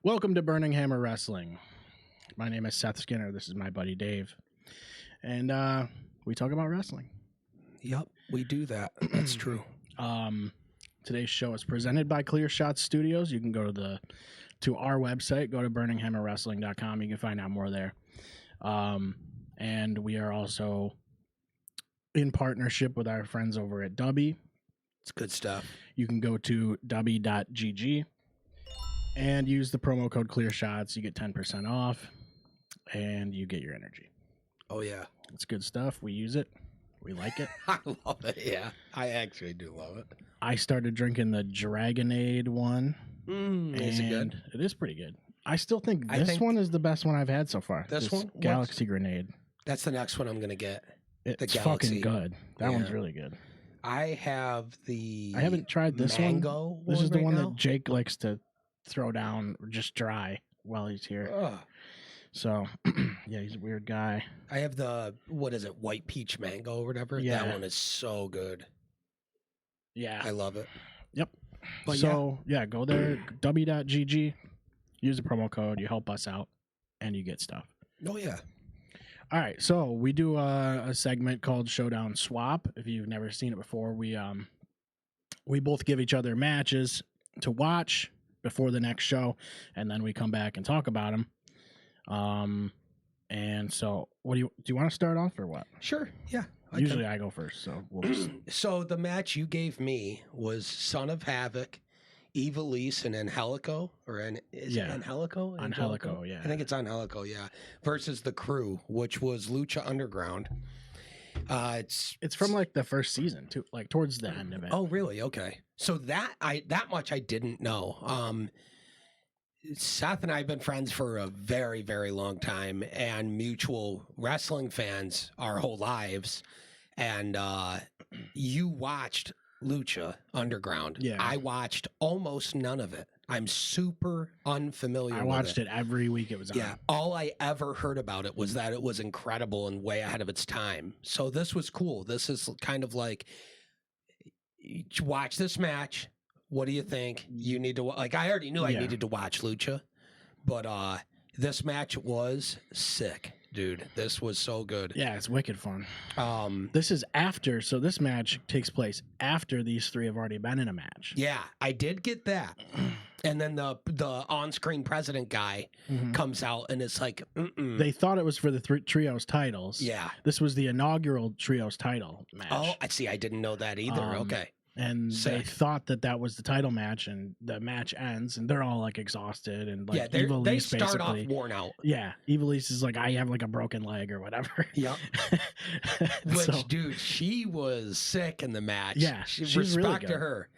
Welcome to Burning Hammer Wrestling. My name is Seth Skinner. This is my buddy Dave. And we talk about wrestling. Yep, we do that. That's true. Today's show is presented by Clear Shot Studios. You can go to our website, go to burninghammerwrestling.com. You can find out more there. And we are also in partnership with our friends over at Dubby. It's good stuff. You can go to dubby.gg and use the promo code ClearShots. You get 10% off, and you get your energy. Oh, yeah. It's good stuff. We use it. We like it. I love it, yeah. I actually do love it. I started drinking the Dragonade one. Is it good? It is pretty good. I still think this one is the best one I've had so far. This one? Galaxy Grenade. That's the next one I'm going to get. It's fucking good. That one's really good. I have the I haven't tried this mango one. This is the one now. that Jake likes to throw down just dry while he's here. Ugh. So, yeah, he's a weird guy. I have the, what is it, white peach mango or whatever. Yeah. That one is so good. Yeah. I love it. Yep. But so, yeah, go there, w.gg, use the promo code, you help us out, and you get stuff. Oh, yeah. All right, so we do a segment called Showdown Swap. If you've never seen it before, we both give each other matches to watch before the next show, and then we come back and talk about them. And so, what do you want to start off or what? Sure, yeah. Usually I go first, so we'll just... So the match you gave me was Son of Havoc, Ivelisse, and Angelico, or Angelico? Angelico, yeah. I think it's Angelico, yeah. Versus the Crew, which was Lucha Underground. It's from like the first season too, like towards the end of it. Oh, really? Okay. So that much I didn't know. Seth and I have been friends for a very, very long time, and mutual wrestling fans our whole lives. And you watched Lucha Underground. Yeah. I watched almost none of it. I'm super unfamiliar with it. I watched it every week it was on. Yeah. All I ever heard about it was that it was incredible and way ahead of its time. So this was cool. This is kind of like, watch this match. What do you think? You need to, like, I already knew I needed to watch Lucha, but this match was sick. Dude, this was so good. Yeah, it's wicked fun. This is after, so this match takes place after these three have already been in a match. Yeah, I did get that. And then the on-screen president guy comes out, and it's like, They thought it was for the trios titles. Yeah. This was the inaugural trios title match. Oh, I see. I didn't know that either. Okay. And Sick. they thought that was the title match, and the match ends, and they're all like exhausted, and like they start off worn out. Yeah, Ivelisse is like, I have like a broken leg or whatever. Yep. Which, dude, she was sick in the match. Yeah, she's really respect good. to her.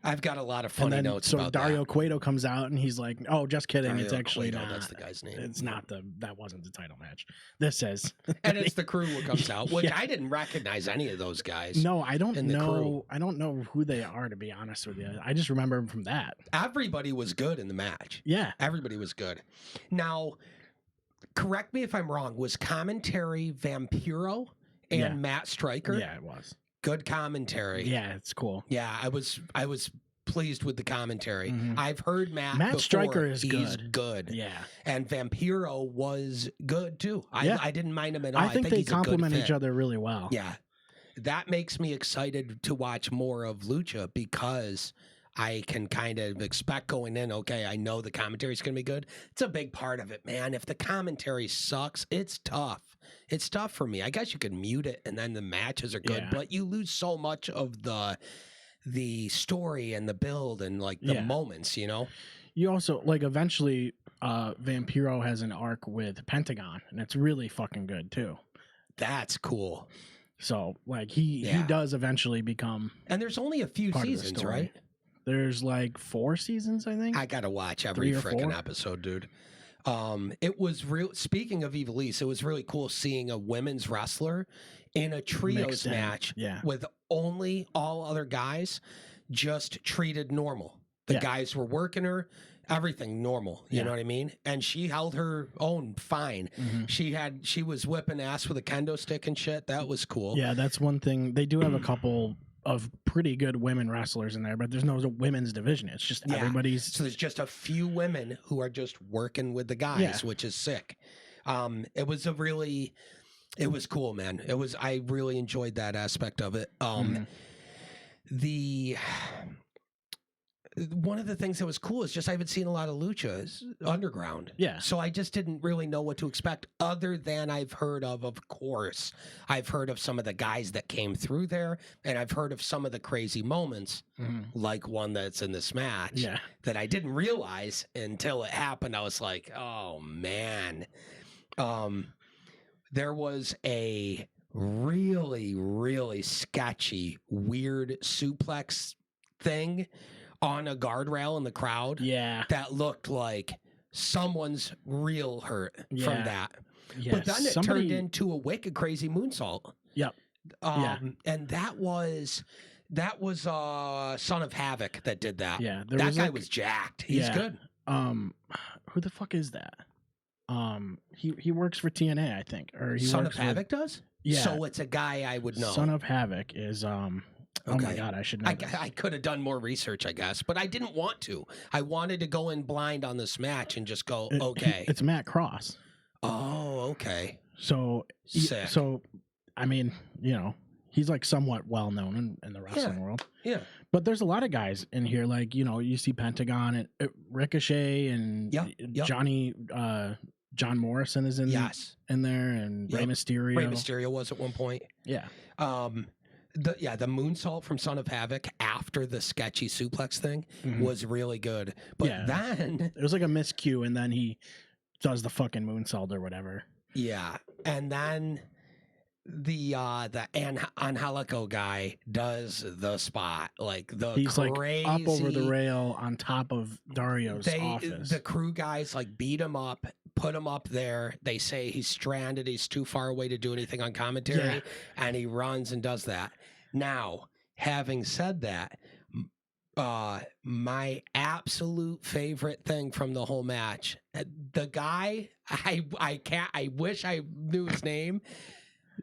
I've got a lot of funny notes about Dario that. Cueto comes out and he's like, "Oh, just kidding. Dario it's actually Cueto, not. that's the guy's name. It's not that wasn't the title match. This is." And it's the Crew who comes out, which I didn't recognize any of those guys. No, I don't know. Crew. I don't know who they are, to be honest with you. I just remember them from that. Everybody was good in the match. Yeah, everybody was good. Now, correct me if I'm wrong. Was commentary Vampiro and Matt Stryker? Yeah, it was. Good commentary. Yeah, it's cool. Yeah, I was pleased with the commentary. I've heard Matt Stryker is he's good. Yeah. And Vampiro was good too. I didn't mind him at all. I think they he's complement a good each fit. other really well. Yeah. That makes me excited to watch more of Lucha because I can kind of expect going in, okay, I know the commentary's going to be good. It's a big part of it, man. If the commentary sucks, it's tough. It's tough for me. I guess you could mute it and then the matches are good, but you lose so much of the story and the build and like the moments, you know? You also, like, eventually Vampiro has an arc with Pentagon, and it's really fucking good too. That's cool. So, like, he does eventually become, and there's only a few seasons, right? There's like 4 seasons, I think. I gotta watch every freaking episode, dude. It was real. Speaking of Ivelisse, it was really cool seeing a women's wrestler in a trios match with only all other guys just treated normal. The guys were working her, everything normal. You know what I mean? And she held her own fine. She was whipping ass with a kendo stick and shit. That was cool. Yeah, that's one thing. They do have a couple pretty good women wrestlers in there, but there's no women's division. It's just everybody's. So there's just a few women who are just working with the guys, which is sick. It was cool, man. I really enjoyed that aspect of it. One of the things that was cool is just I haven't seen a lot of luchas underground. Yeah. So I just didn't really know what to expect other than I've heard of course. I've heard of some of the guys that came through there, and I've heard of some of the crazy moments, like one that's in this match that I didn't realize until it happened. I was like, oh, man. There was a really, really sketchy, weird suplex thing on a guardrail in the crowd that looked like someone's real hurt from that. But then it turned into a wicked crazy moonsault. Yep. And that was Son of Havoc that did that. Yeah. That guy was jacked. He's good. Who the fuck is that? He works for TNA, I think. Or he Son works of Havoc does? Yeah. So it's a guy I would know. Son of Havoc is Oh my God, I should know. I could have done more research, I guess, but I didn't want to. I wanted to go in blind on this match and just go, okay. It's Matt Cross. Oh, okay. So, sick. I mean, he's like somewhat well known in the wrestling world. Yeah. But there's a lot of guys in here, like, you see Pentagon and Ricochet and Johnny, John Morrison is in there, and Rey Mysterio. Rey Mysterio was at one point. Yeah. The moonsault from Son of Havoc after the sketchy suplex thing was really good. But then it was like a miscue, and then he does the fucking moonsault or whatever. Yeah. And then the Angelico guy does the spot, like he's crazy, like up over the rail on top of Dario's office. The crew guys like beat him up, put him up there. They say he's stranded, he's too far away to do anything on commentary, and he runs and does that. Now, having said that, my absolute favorite thing from the whole match, the guy, I wish I knew his name.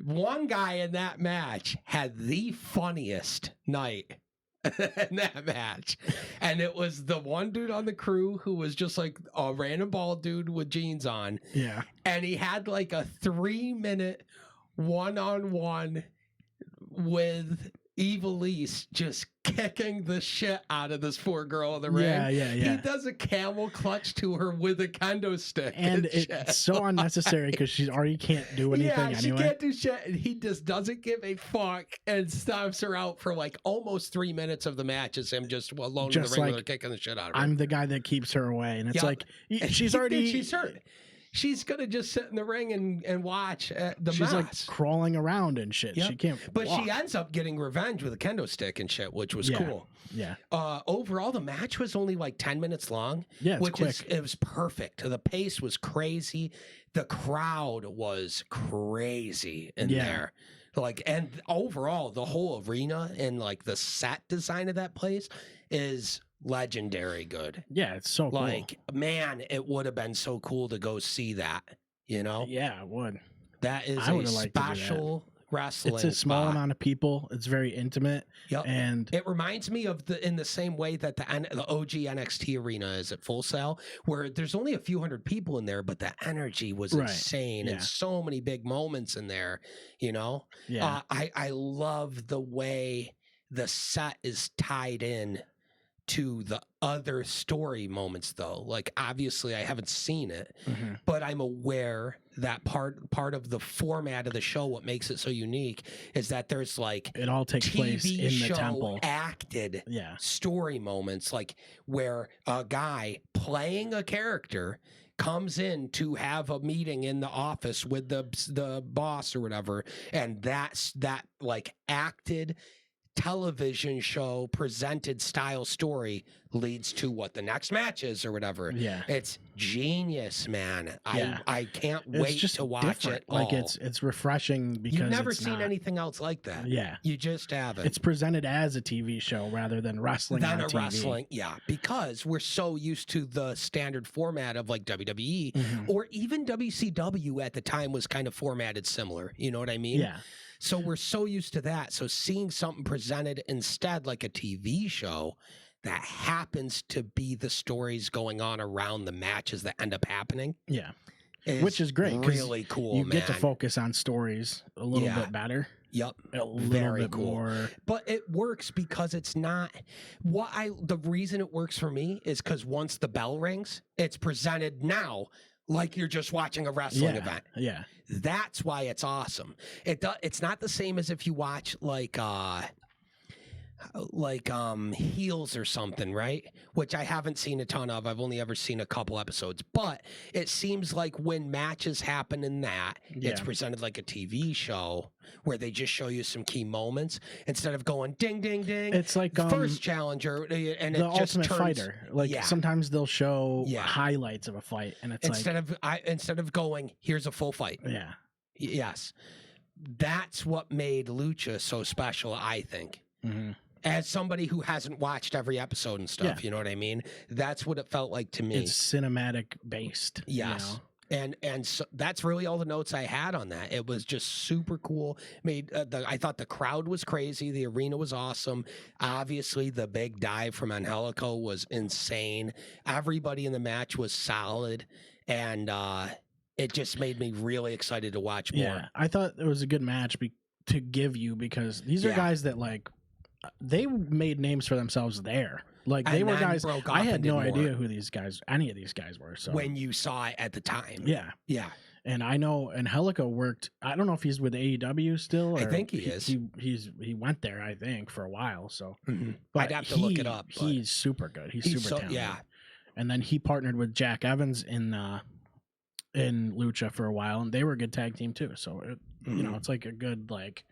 One guy in that match had the funniest night in that match. And it was the one dude on the crew who was just like a random bald dude with jeans on. Yeah. And he had like a 3-minute one-on-one with Evilise just kicking the shit out of this poor girl in the ring. Yeah. He does a camel clutch to her with a kendo stick. And it's so unnecessary because she already can't do anything anyway. She can't do shit. And he just doesn't give a fuck and stomps her out for like almost 3 minutes of the match as him just alone in the ring with her kicking the shit out of her. I'm the guy that keeps her away. And it's like, she's hurt. She's gonna just sit in the ring and watch the match. She's like crawling around and shit. She can't. But she ends up getting revenge with a kendo stick and shit, which was cool. Yeah. Overall, the match was only like 10 minutes long. Yeah, it's quick. It was perfect. The pace was crazy. The crowd was crazy in there. Like, and overall, the whole arena and like the set design of that place is legendary good. Yeah, it's so cool. Like, man, it would have been so cool to go see that, Yeah, it would. That is a special wrestling It's a small spot. amount of people. It's very intimate. Yep. And it reminds me of in the same way that the OG NXT arena is at Full Sail, where there's only a few hundred people in there, but the energy was insane and so many big moments in there, Yeah. I love the way the set is tied in to the other story moments, though. Like, obviously I haven't seen it, but I'm aware that part of the format of the show, what makes it so unique, is that there's like it all takes place in the temple, acted story moments, like where a guy playing a character comes in to have a meeting in the office with the boss or whatever, and that's that like acted television show presented style story leads to what the next match is or whatever. Yeah. It's genius, man. Yeah. I can't wait to watch it all. Like it's refreshing because you've never seen anything else like that. Yeah. You just haven't. It's presented as a TV show rather than wrestling on TV. Wrestling, because we're so used to the standard format of like WWE or even WCW at the time was kind of formatted similar. You know what I mean? Yeah. So we're so used to that. So seeing something presented instead like a TV show that happens to be the stories going on around the matches that end up happening. Yeah. Which is great. Really cool, you get to focus on stories a little bit better. Yep. A little Very bit cool. more. But it works because it's not the reason it works for me is because once the bell rings, it's presented now like you're just watching a wrestling event. Yeah. That's why it's awesome. It's not the same as if you watch like Heels or something, right? Which I haven't seen a ton of. I've only ever seen a couple episodes. But it seems like when matches happen in that, it's presented like a TV show where they just show you some key moments instead of going ding, ding, ding. It's like first challenger, and the it just Ultimate turns, Fighter. Like sometimes they'll show Yeah. highlights of a fight, and it's instead of going, here's a full fight. Yeah. Yes. That's what made Lucha so special, I think. Mm-hmm. As somebody who hasn't watched every episode and stuff, you know what I mean? That's what it felt like to me. It's cinematic based. Yes. You know? And so that's really all the notes I had on that. It was just super cool. I thought the crowd was crazy. The arena was awesome. Obviously, the big dive from Angelico was insane. Everybody in the match was solid. And it just made me really excited to watch more. Yeah, I thought it was a good match to give you because these are guys that like they made names for themselves there. Like they were guys. I had no idea who any of these guys were. So when you saw it at the time, yeah. And I know Angelico worked. I don't know if he's with AEW still. I think he is. He went there. I think for a while. So, but I'd have to look it up. But he's super good. He's super talented. Yeah. And then he partnered with Jack Evans in Lucha for a while, and they were a good tag team too. So you know, it's like a good like.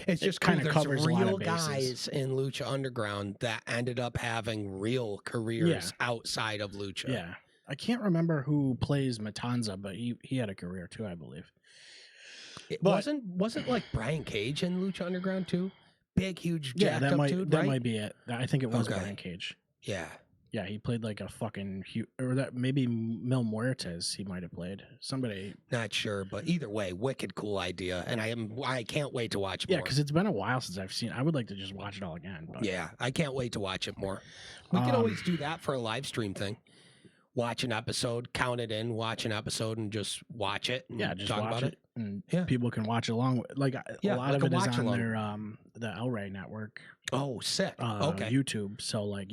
It's just kind of there's covers real guys in Lucha Underground that ended up having real careers outside of Lucha. Yeah, I can't remember who plays Matanza, but he had a career too, I believe. Wasn't like Brian Cage in Lucha Underground too? Big, huge, jacked up dude, that right? might be it. I think it was Brian Cage. Yeah. Yeah, he played like a fucking or that maybe Mil Muertes he might have played. Somebody not sure, but either way, wicked cool idea, and I can't wait to watch more. Yeah, because it's been a while since I've seen. I would like to just watch it all again. But. Yeah, I can't wait to watch it more. We can always do that for a live stream thing. Watch an episode, count it in, watch an episode, and just watch it. And just talk watch about it. And people can watch along. Like a lot of it is on their the El Rey network. Oh, sick. Okay. YouTube. So like,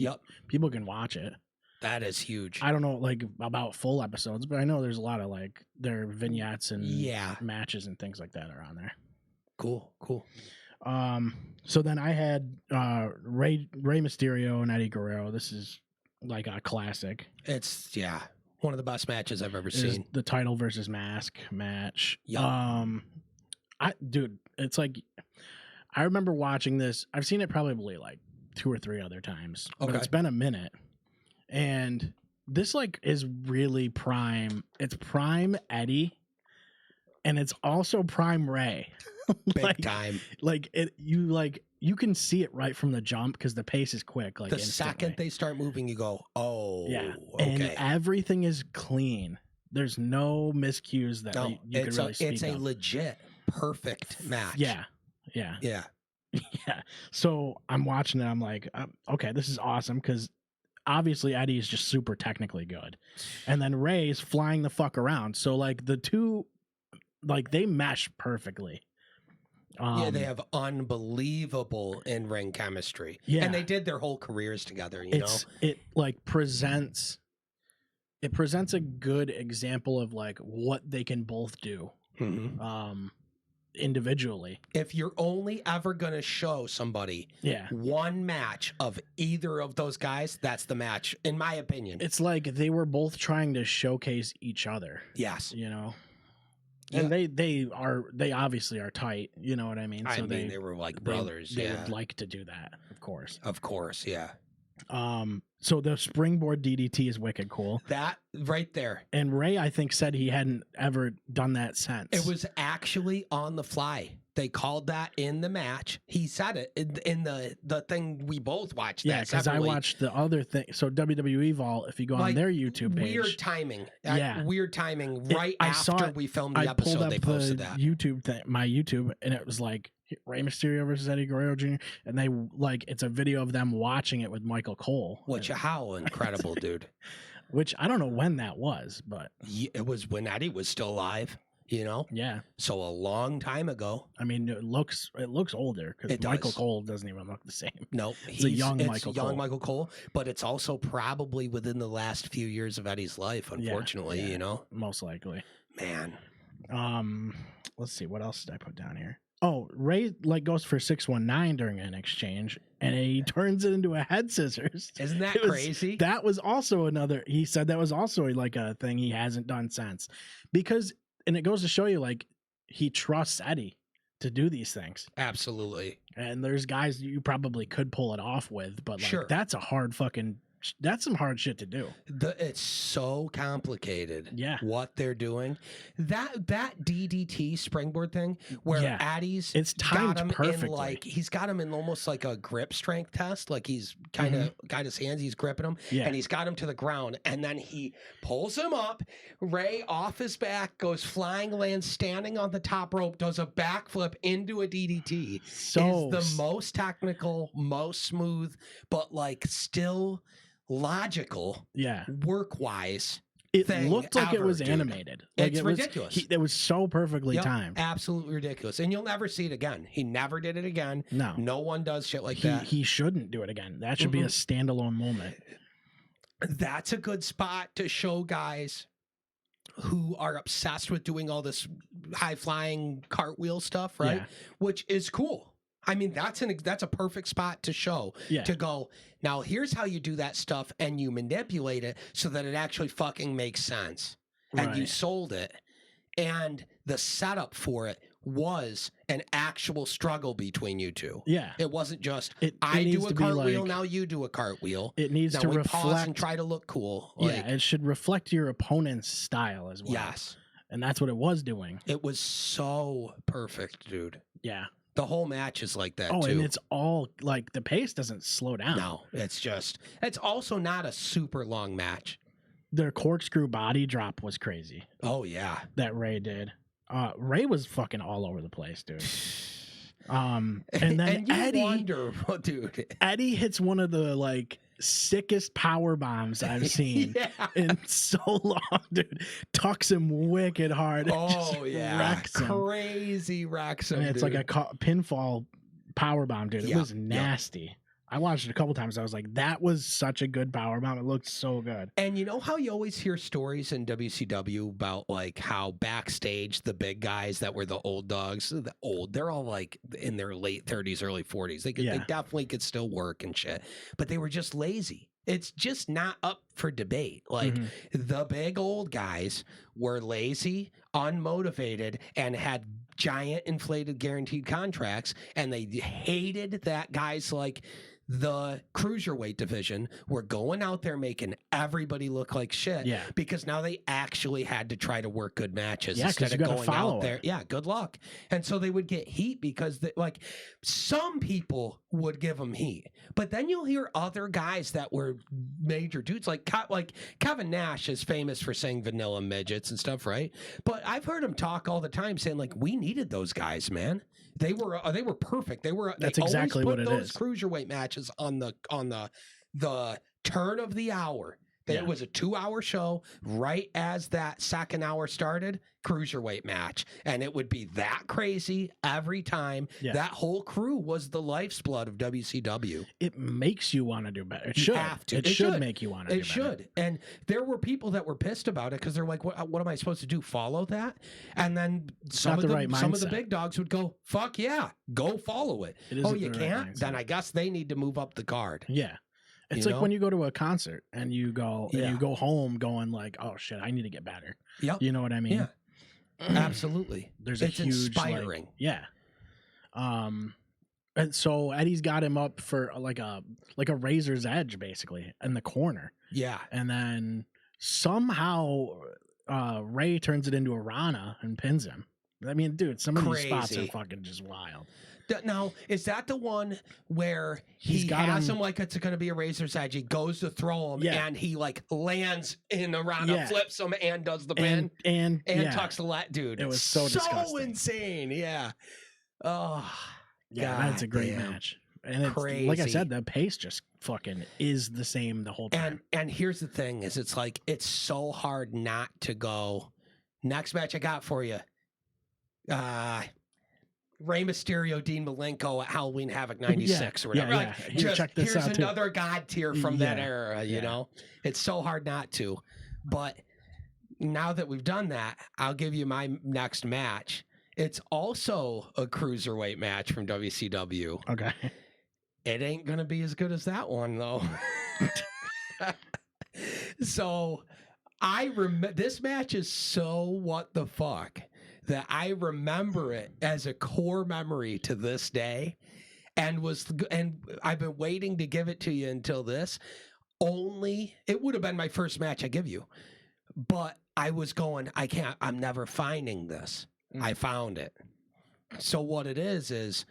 people can watch it. That is huge. I don't know like about full episodes, but I know there's a lot of like their vignettes and matches and things like that are on there. Cool. So then I had Rey Mysterio and Eddie Guerrero. This is like a classic. It's one of the best matches I've ever seen. The title versus mask match. Yep. It's like I remember watching this. I've seen it probably like 2 or 3 other times. Okay. But it's been a minute. And this like is really prime. It's prime Eddie, and it's also prime Rey. Big time. Like you can see it right from the jump because the pace is quick. Like the second they start moving, you go, oh, yeah. Okay. And everything is clean. There's no miscues that you can really speak It's a legit perfect match. Yeah. Yeah. So I'm watching it. I'm like, okay, this is awesome because. Obviously, Eddie is just super technically good. And then Rey's flying the fuck around. So, like, the two, like, they mesh perfectly. They have unbelievable in-ring chemistry. Yeah. And they did their whole careers together, you know? It, like, presents a good example of, like, what they can both do. Mm-hmm. Individually. If you're only ever going to show somebody one match of either of those guys, that's the match, in my opinion. It's like they were both trying to showcase each other. Yes. You know? And they obviously are tight, you know what I mean? So they were like brothers. They would like to do that, of course. Of course, yeah. So the springboard DDT is wicked cool. That right there. And Rey, I think, said he hadn't ever done that since. It was actually on the fly. They called that in the match. He said it in the thing we both watched. Yeah, because I watched the other thing. So WWE Vault, if you go on their YouTube page, weird timing. Yeah, weird timing. Right after we filmed the I pulled episode, up they posted the that YouTube thing, my YouTube, and it was like Rey Mysterio versus Eddie Guerrero Jr. And they it's a video of them watching it with Michael Cole. Which how incredible, dude. Which I don't know when that was, but it was when Eddie was still alive. You know, yeah. So a long time ago. I mean, it looks older because Michael Cole doesn't even look the same. No, it's a young Michael Cole. But it's also probably within the last few years of Eddie's life. Unfortunately, you know, most likely. Man, let's see, what else did I put down here? Oh, Ray goes for 619 during an exchange, and he turns it into a head scissors. Isn't that crazy? That was also another. He said that was also a thing he hasn't done since, because, and it goes to show you he trusts Eddie to do these things. Absolutely. And there's guys you probably could pull it off with, but that's a hard that's some hard shit to do. It's so complicated. Yeah. What they're doing. That DDT springboard thing where Eddie's timed perfectly. He's got him in almost like a grip strength test. Like he's kind of got his hands, he's gripping him, and he's got him to the ground, and then he pulls him up. Ray off his back, goes flying, lands standing on the top rope, does a backflip into a DDT. So is the most technical, most smooth, but still logical, work wise. It looked like it was animated. It's ridiculous. It was so perfectly timed. Absolutely ridiculous. And you'll never see it again. He never did it again. No one does shit like that. He shouldn't do it again. That should be a standalone moment. That's a good spot to show guys who are obsessed with doing all this high flying cartwheel stuff, right? Which is cool. I mean, that's a perfect spot to show, to go, now here's how you do that stuff, and you manipulate it so that it actually fucking makes sense. And you sold it. And the setup for it was an actual struggle between you two. Yeah. It wasn't just, I do a cartwheel, now you do a cartwheel. It needs to reflect. Pause and try to look cool. It should reflect your opponent's style as well. Yes. And that's what it was doing. It was so perfect, dude. Yeah. The whole match is like that, too. And it's all, the pace doesn't slow down. No, it's also not a super long match. Their corkscrew body drop was crazy. Oh, yeah. That Ray did. Ray was fucking all over the place, dude. And then Eddie hits one of the, sickest power bombs I've seen in so long, dude. Tucks him wicked hard. Oh yeah, wrecks him. Crazy wrecks him. And it's dude. Like a pinfall power bomb, dude. It was nasty. I watched it a couple times. I was like, that was such a good power bomb. It looked so good. And you know how you always hear stories in WCW about how backstage the big guys that were the old dogs, they're all in their late 30s, early 40s. They definitely could still work and shit, but they were just lazy. It's just not up for debate. The big old guys were lazy, unmotivated, and had giant inflated guaranteed contracts, and they hated that guys the cruiserweight division were going out there making everybody look like shit because now they actually had to try to work good matches instead of going out there. Yeah, good luck. And so they would get heat because some people would give them heat, but then you'll hear other guys that were major dudes like Kevin Nash is famous for saying vanilla midgets and stuff, right? But I've heard him talk all the time saying we needed those guys, man. They were perfect. That's exactly what it is. Those cruiserweight matches on the turn of the hour. It was a 2-hour show. Right as that second hour started, cruiserweight match, and it would be that crazy every time. Yeah. That whole crew was the life's blood of WCW. It makes you want to do better. It should. It should make you want to do better. It should. And there were people that were pissed about it because they're like, "What am I supposed to do? Follow that?" And then some of the big dogs would go, "Fuck yeah, go follow it." Oh, you can't? Then I guess they need to move up the card. Yeah. It's when you go to a concert and you go home going oh shit, I need to get better. Yep. You know what I mean? Yeah. Absolutely. It's huge inspiring. And so Eddie's got him up for like a razor's edge basically in the corner. Yeah. And then somehow Ray turns it into a Rana and pins him. I mean, dude, some of these spots are Crazy. fucking just wild. Now, is that the one where He's he got has him- him like it's going to be a razor's edge? He goes to throw him, Yeah. and he like lands in around, Yeah. flips him, and does the pin, And yeah. tucks the dude. It was so disgusting. insane. Yeah. Oh, Yeah, that's a great goddamn. match. And it's like I Crazy. said, the pace just fucking is the same the whole time. And here's the thing: is it's like it's so hard not to go. Next match I got for you. Rey Mysterio, Dean Malenko at Halloween Havoc '96 or whatever. Yeah, Like, yeah. Here, check this here's out, too. another god tier from that Yeah, era. You yeah. know, it's so hard not to. But now that we've done that, I'll give you my next match. It's also a cruiserweight match from WCW. Okay. It ain't gonna be as good as that one though. So I remember this match is so what the fuck that I remember it as a core memory to this day, and I've been waiting to give it to you until this. Only it would have been my first match I give you, but I was going, I'm never finding this. I found it. So what it is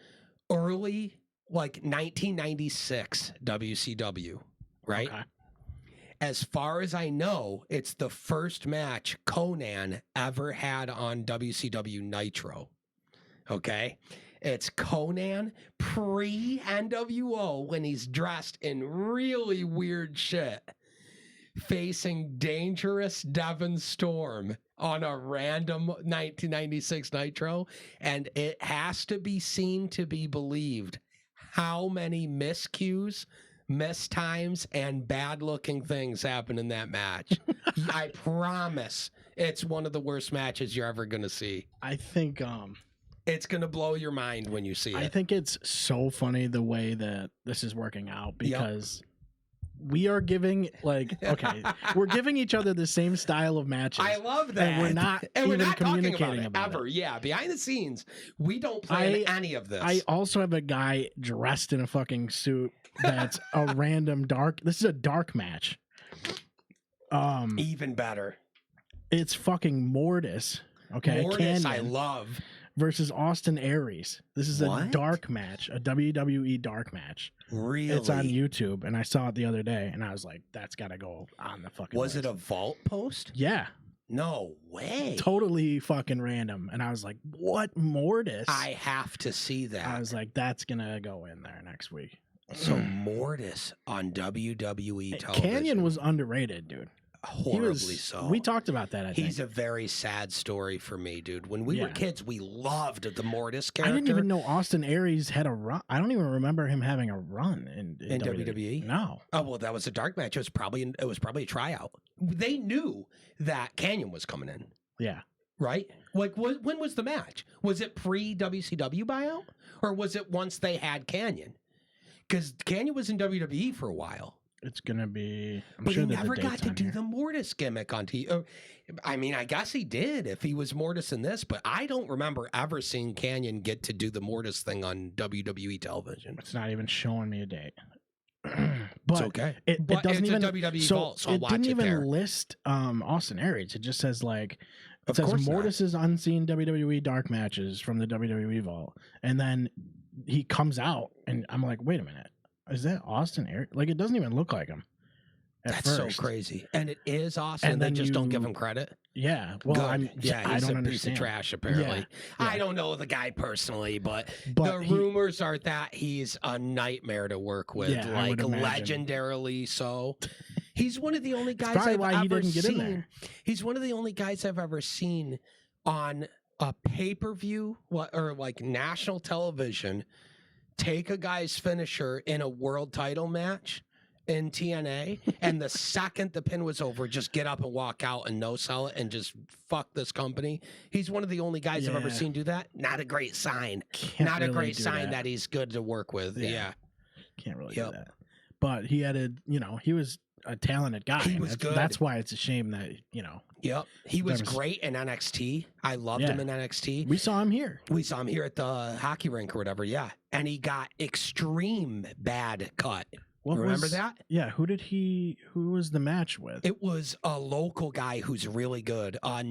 early like 1996 WCW, right? Okay. As far as I know, it's the first match Conan ever had on WCW Nitro. Okay? It's Conan pre-NWO when he's dressed in really weird shit, facing Dangerous Devon Storm on a random 1996 Nitro. And it has to be seen to be believed how many miscues, mistimes, and bad-looking things happen in that match. I promise it's one of the worst matches you're ever going to see. I think It's going to blow your mind when you see it. I think it's so funny the way that this is working out because we are giving we're giving each other the same style of matches. I love that. And we're not and even we're not communicating talking about it ever. Yeah, behind the scenes, we don't plan any of this. I also have a guy dressed in a fucking suit that's a random dark. This is a dark match. Even better. It's fucking Mortis. Okay, Mortis, Canyon I love. versus Austin Aries. This is a What? dark match, a WWE dark match. Really? It's on YouTube, and I saw it the other day, and I was like, "That's got to go on the fucking." Was list. it a vault post? Yeah, No way. totally fucking random, and I was like, "What Mortis?" I have to see that. I was like, "That's gonna go in there next week." So Mortis on WWE television. Canyon was underrated, dude. horribly so. We talked about that. I think He's a very sad story for me, dude. When we were Yeah. kids, we loved the Mortis I character. didn't even know Austin Aries had a run. I don't even remember him having a run in WWE? No. Oh well, that was a dark match. It was probably a tryout. They knew that Canyon was coming in, Yeah. right? Like, when was the match? Was it pre WCW buyout, or was it once they had Canyon? Because Canyon was in WWE for a while. It's gonna be. I'm But sure he that the never got date's to on do here. the Mortis gimmick on TV. I mean, I guess he did if he was Mortis in this, but I don't remember ever seeing Canyon get to do the Mortis thing on WWE television. It's not even showing me a date. It's but okay. it But doesn't it's even a WWE so vault, so I'll it watch didn't it even there. list Austin Aries. It just says like it Of says course not. Mortis's unseen WWE dark matches from the WWE vault, and then he comes out, and I'm like, wait a minute, is that Austin Aries? Like, it doesn't even look like him. At That's first. so crazy. And it is awesome. And They then just don't give you- him credit. Yeah. Well, Good. I yeah, don't he's a understand. piece of trash, apparently. Yeah. I don't know the guy personally, but But the he- rumors are that he's a nightmare to work with, Yeah, I like would imagine. legidarily so. He's one of the only guys probably I've why he ever didn't get in seen. there. He's one of the only guys I've ever seen on a pay-per-view or like national television take a guy's finisher in a world title match in TNA, and the second the pin was over, just get up and walk out and no sell it and just fuck this company. He's one of the only guys I've ever Yeah. seen do that. Not a great sign. Can't Not a really great do sign that he's good to work with. Yeah. Yeah. Can't really Yep. do that. But he had he was a talented guy. He was good. That's why it's a shame that Yep. He was There was- great in NXT. I loved Yeah. him in NXT. we saw him here. We saw him here at the hockey rink or whatever. Yeah. And he got extreme bad cut. Remember that? Yeah. Who was the match with? It was a local guy who's really good. I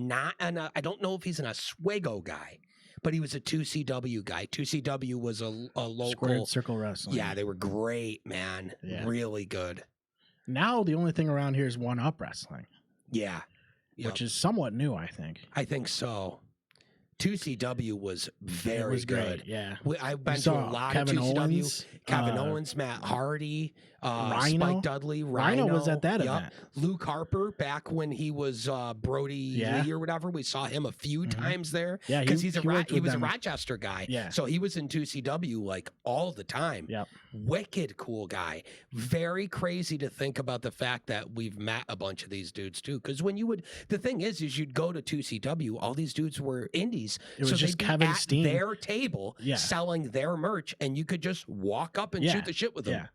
don't know if he's an Oswego guy. but he was a 2CW guy. 2CW was a local Squared Circle Wrestling. Yeah, they were great, man. Yeah. Really good. Now the only thing around here is One Up Wrestling. Yeah. Which is somewhat new, I think. I think so. 2CW was very good. Great, yeah. I've been to a lot Kevin of 2CW. Owens, Kevin Owens, Matt Hardy, Rhino. Spike Dudley, Rhino was at that event. Luke Harper, back when he was Brody Lee or whatever. We saw him a few times there. Yeah, because he was a them. Rochester guy. Yeah. So he was in 2CW like all the time. Yep. Wicked cool guy. Very crazy to think about the fact that we've met a bunch of these dudes too. Because the thing is you'd go to 2CW, all these dudes were indies. It was just Kevin at Steen. their table selling their merch, and you could just walk up and shoot the shit with them. Yeah.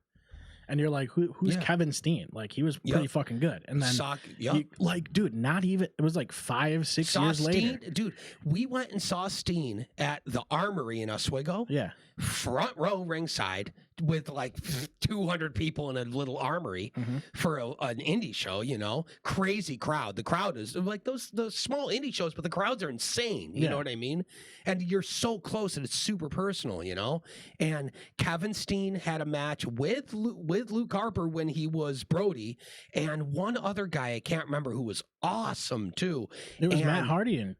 And you're like, who's Kevin Steen? Like, he was pretty fucking good. And then, like, dude, not even, it was like 5-6 years later. Dude, we went and saw Steen at the Armory in Oswego. Yeah. Front row ringside with like 200 people in a little armory for an indie show, you know, crazy crowd. The crowd is like those small indie shows, but the crowds are insane. You know what I mean? And you're so close and it's super personal, you know? And Kevin Steen had a match with Luke Harper when he was Brody, and one other guy, I can't remember, who was awesome too. It was Matt Hardy.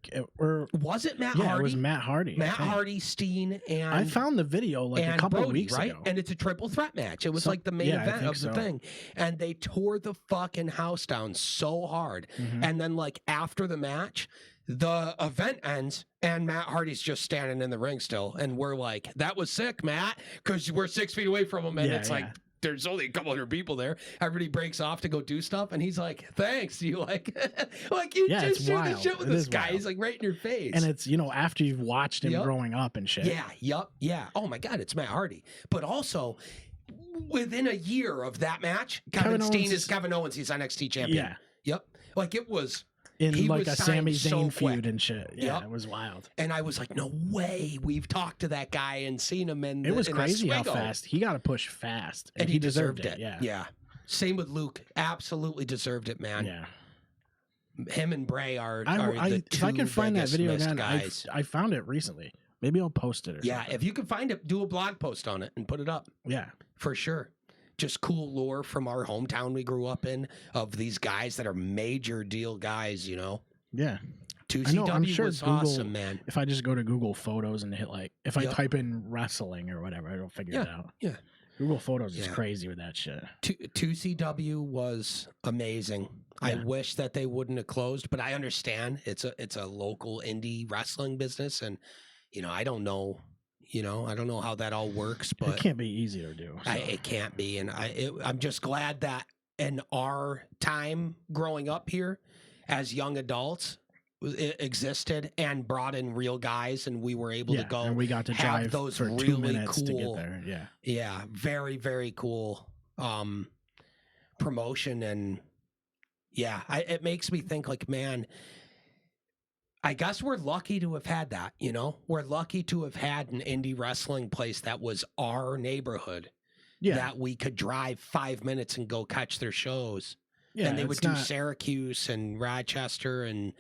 Was it Matt Hardy? Yeah, it was Matt Hardy. Matt Hardy, Steen, and I found the video like a couple Brody, of weeks right? ago. And it's a triple threat match. It was like the main event of the thing. And they tore the fucking house down so hard. And then like after the match, the event ends and Matt Hardy's just standing in the ring still. And we're like, that was sick, Matt, because we're 6 feet away from him. And it's like, there's only a couple hundred people there. Everybody breaks off to go do stuff. And he's like, thanks. You like, you just shoot the shit with this guy. Wild. He's like right in your face. And it's, you know, after you've watched him growing up and shit. Yeah. Oh my God, it's Matt Hardy. But also, within a year of that match, Kevin Steen is Kevin Owens. He's NXT champion. Yeah. Yep. Like it was. In like a Sami Zayn feud and shit. Yeah, it was wild. And I was like, no way. We've talked to that guy and seen him in It was in crazy how Oswego. fast. He got to push fast. And he deserved it. Yeah. Same with Luke. Absolutely deserved it, man. Yeah. Him and Bray are the two if I can find that video again, guys. I found it recently. Maybe I'll post it or something. If you can find it, do a blog post on it and put it up. Yeah. For sure. Just cool lore from our hometown we grew up in of these guys that are major deal guys, you know? Yeah. 2CW I'm sure was Google, awesome, man. If I just go to Google Photos and hit like, if I type in wrestling or whatever, it'll figure it out. Yeah. Google Photos is crazy with that shit. 2CW was amazing. Yeah. I wish that they wouldn't have closed, but I understand it's a local indie wrestling business, and you know I don't know how that all works, but it can't be easy to do. So. It can't be, and I'm just glad that in our time growing up here as young adults, it existed and brought in real guys, and we were able to go and we got to drive those for really 2 minutes cool, to get there. Yeah, very, very cool promotion, and it makes me think like, man, I guess we're lucky to have had that, you know? We're lucky to have had an indie wrestling place that was our neighborhood, that we could drive 5 minutes and go catch their shows. Yeah, and they would do Syracuse and Rochester and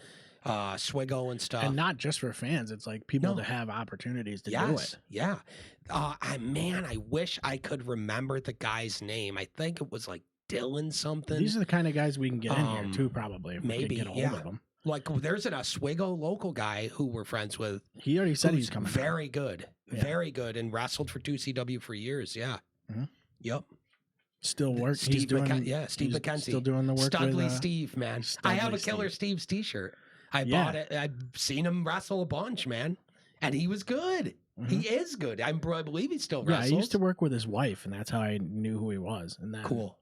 Oswego and stuff. And not just for fans. It's like people to have opportunities to do it. Yeah. I wish I could remember the guy's name. I think it was like Dylan something. These are the kind of guys we can get in here too, probably. If maybe, we can get a hold of them. Like there's an Oswego local guy who we're friends with. He already said he's coming. Very good. Very good. And wrestled for 2CW for years. Yeah. Mm-hmm. Yep. Still working. Steve McKenzie. Still doing the work. Studley with, Steve, man. I have a Killer Steve's t-shirt. I bought it. I've seen him wrestle a bunch, man. And he was good. Mm-hmm. He is good. I believe he still wrestles. Yeah, I used to work with his wife, and that's how I knew who he was. And then, cool.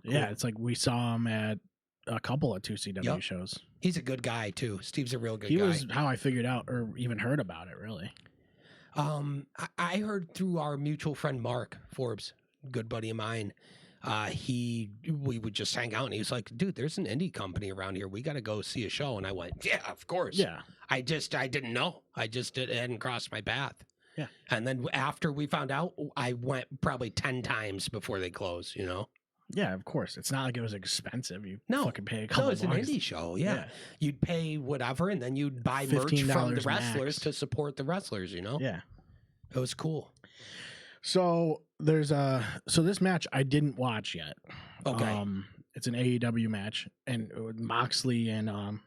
Yeah, it's like we saw him at a couple of 2CW shows. He's a good guy, too. Steve's a real good guy. He was how I figured out or even heard about it, really. I heard through our mutual friend, Mark Forbes, good buddy of mine. We would just hang out, and he was like, dude, there's an indie company around here. We got to go see a show. And I went, yeah, of course. Yeah. I didn't know. It hadn't crossed my path. Yeah. And then after we found out, I went probably 10 times before they closed, you know? Yeah, of course. It's not like it was expensive. You No. fucking pay a couple No, it's an bucks. indie show. Yeah. You'd pay whatever, and then you'd buy merch from the $15 wrestlers max. to support the wrestlers, you know? Yeah. It was cool. So there's so this match I didn't watch yet. Okay. It's an AEW match, and with Moxley and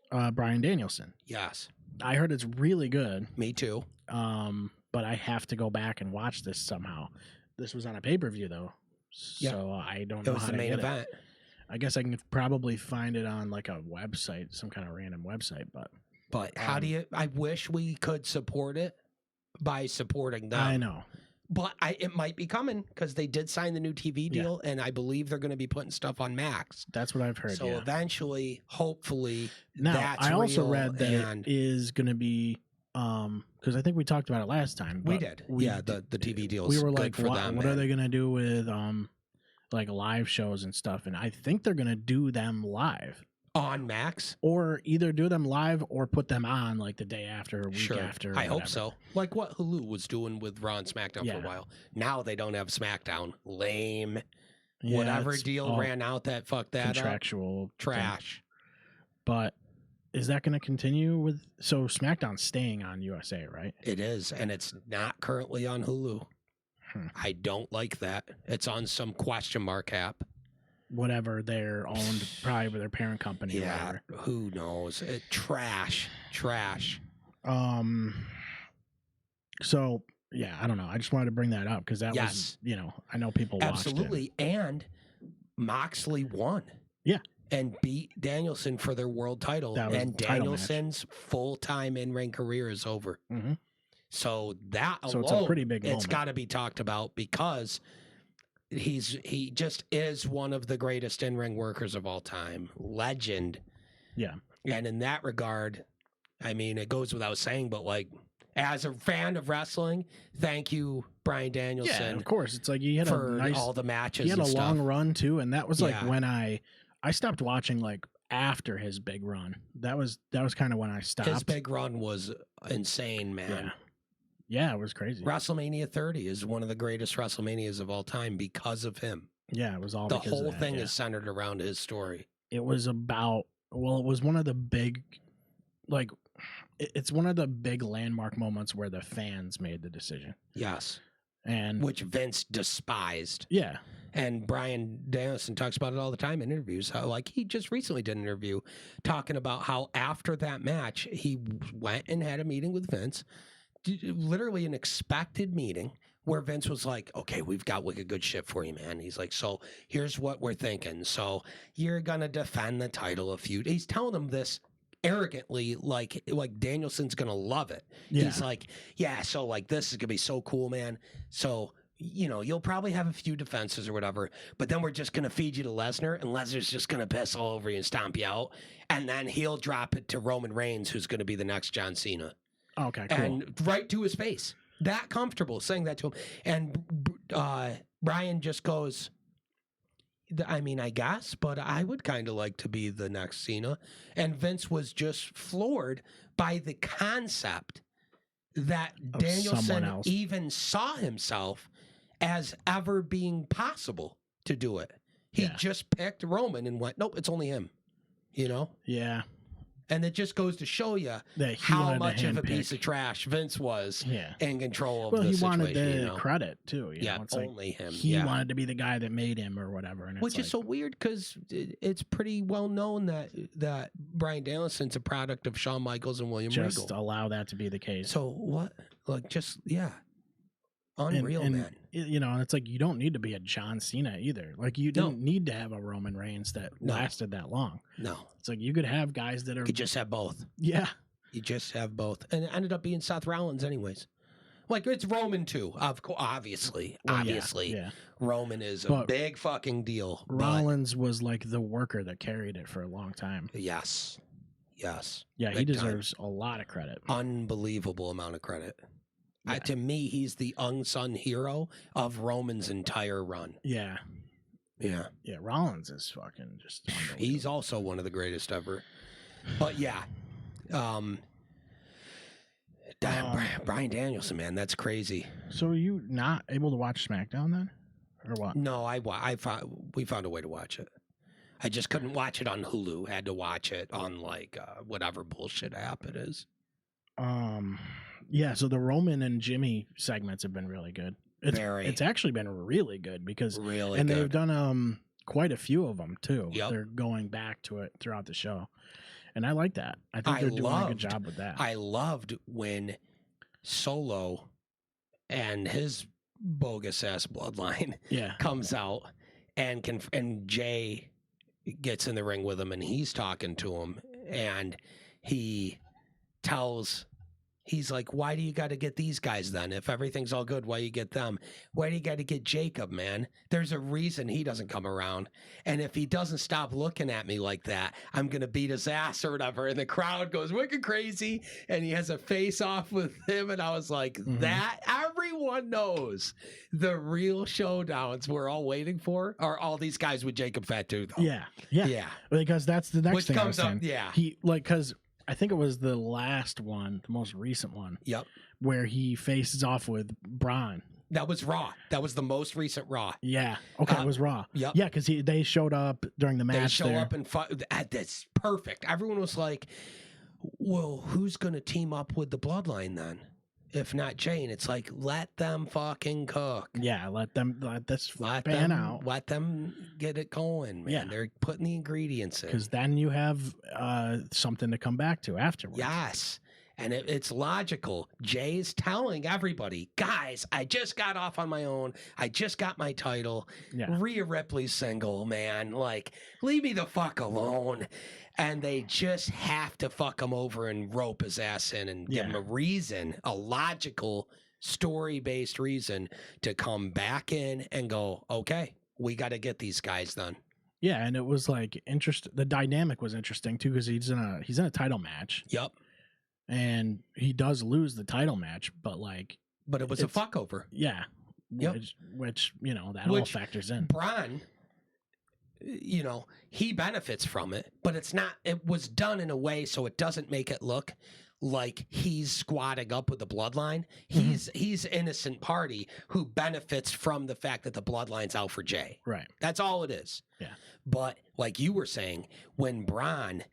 Bryan Danielson. Yes. I heard it's really good. Me too. But I have to go back and watch this somehow. This was on a pay-per-view though, so I don't know It was how the to main get event. it. I guess I can probably find it on like a website, some kind of random website. But how do you? I wish we could support it by supporting them. I know. But it might be coming because they did sign the new TV deal, and I believe they're going to be putting stuff on Max. That's what I've heard. So eventually, hopefully, now that's I also real read that it is going to be because I think we talked about it last time. We did. The TV deal. We were good like, for what them, are they going to do with like live shows and stuff? And I think they're going to do them live. On Max? Or either do them live or put them on like the day after or week after. I hope so. Like what Hulu was doing with Raw and SmackDown for a while. Now they don't have SmackDown. Lame. Yeah, whatever deal ran out that fucked that contractual up. Trash. But is that going to continue with... So SmackDown's staying on USA, right? It is. And it's not currently on Hulu. I don't like that. It's on some question mark app. Whatever, they're owned probably by their parent company. Yeah, or whatever. Who knows? Trash. So yeah, I don't know. I just wanted to bring that up because that was, I know people absolutely. Watched it. And Moxley won. Yeah, and beat Danielson for their world title. And Danielson's full-time in-ring career is over. Mm-hmm. So that alone, it's a pretty big moment. It's got to be talked about because he just is one of the greatest in-ring workers of all time. Legend. Yeah. And in that regard, I mean, it goes without saying, but like, as a fan of wrestling, thank you, Bryan Danielson. Yeah, of course. It's like he had for a nice, all the matches. He had and a long run too, and that was like when I stopped watching like after his big run. That was kind of when I stopped. His big run was insane, man. Yeah, it was crazy. WrestleMania 30 is one of the greatest WrestleManias of all time because of him. Yeah, it was all the whole thing is centered around his story. It was about it was one of the big, like, it's one of the big landmark moments where the fans made the decision. Yes, and which Vince despised. Yeah, and Bryan Danielson talks about it all the time in interviews. How, like, he just recently did an interview talking about how after that match he went and had a meeting with Vince. Literally an expected meeting where Vince was like, okay, we've got wicked good shit for you, man. He's like, so here's what we're thinking. So you're going to defend the title a few. He's telling them this arrogantly, like Danielson's going to love it. Yeah. He's like, yeah, so like this is going to be so cool, man. So, you know, you'll probably have a few defenses or whatever, but then we're just going to feed you to Lesnar, and Lesnar's just going to piss all over you and stomp you out. And then he'll drop it to Roman Reigns, who's going to be the next John Cena. Okay, cool. And right to his face. That comfortable saying that to him. And Bryan just goes, I mean, I guess, but I would kind of like to be the next Cena. And Vince was just floored by the concept that of Danielson even saw himself as ever being possible to do it. He just picked Roman and went, nope, it's only him. You know? Yeah. And it just goes to show you how much of a piece of trash Vince was in control of the situation. Well, he wanted the credit, too. You know? It's only him. He wanted to be the guy that made him or whatever. And which is so weird because it's pretty well known that Bryan Danielson's a product of Shawn Michaels and William Regal. Just allow that to be the case. So what? Like, just, unreal, man. You know, it's like you don't need to be a John Cena either. Like, you didn't need to have a Roman Reigns that lasted that long. No. It's like you could have guys that are... You just have both. Yeah. You just have both. And it ended up being Seth Rollins anyways. Like, it's Roman too, obviously. Well, obviously. Yeah. Roman is a big fucking deal. Rollins was like the worker that carried it for a long time. Yes. Yes. Yeah, he deserves a lot of credit. Unbelievable amount of credit. Yeah. To me, he's the unsung hero of Roman's entire run. Yeah. Yeah. Yeah, Rollins is fucking just he's also one of the greatest ever. But yeah. Bryan Danielson, man, that's crazy. So are you not able to watch SmackDown then? or what? No, we found a way to watch it. I just couldn't watch it on Hulu. Had to watch it on like whatever bullshit app it is. Yeah. So the Roman and Jimmy segments have been really good. It's actually been really good because they've done quite a few of them too. Yep. They're going back to it throughout the show, and I like that. I think they're doing a good job with that. I loved when Solo and his bogus ass bloodline comes out and Jay gets in the ring with him and he's talking to him and he's like, why do you got to get these guys then? If everything's all good, why you get them? Why do you got to get Jacob, man? There's a reason he doesn't come around. And if he doesn't stop looking at me like that, I'm going to beat his ass or whatever. And the crowd goes wicked crazy. And he has a face off with him. And I was like, that everyone knows the real showdowns we're all waiting for are all these guys with Jacob Fatu, though. Yeah. Because that's the next Which thing comes I was up, saying. Because I think it was the last one, the most recent one. Yep. Where he faces off with Bryan. That was Raw. That was the most recent Raw. Yeah. Okay, it was Raw. Yep. Yeah, because they showed up during the match. They show up and that's perfect. Everyone was like, well, who's going to team up with the Bloodline then? If not Jay. And it's like, let them fucking cook. Yeah, let this pan out. Let them get it going, man. Yeah. They're putting the ingredients in. Because then you have something to come back to afterwards. Yes. And it's logical. Jay's telling everybody, guys, I just got off on my own. I just got my title. Yeah. Rhea Ripley's single, man. Like, leave me the fuck alone. And they just have to fuck him over and rope his ass in and give him a reason, a logical, story-based reason to come back in and go, okay, we got to get these guys done. Yeah, and it was like interesting. The dynamic was interesting too because he's in a title match. Yep. And he does lose the title match, but it was a fuck over. Yeah. Yep. Which that all factors in. Bryan, he benefits from it, but it was done in a way so it doesn't make it look like he's squatting up with the Bloodline. He's innocent party who benefits from the fact that the Bloodline's out for Jay. Right. That's all it is. Yeah. But like you were saying, when Bryan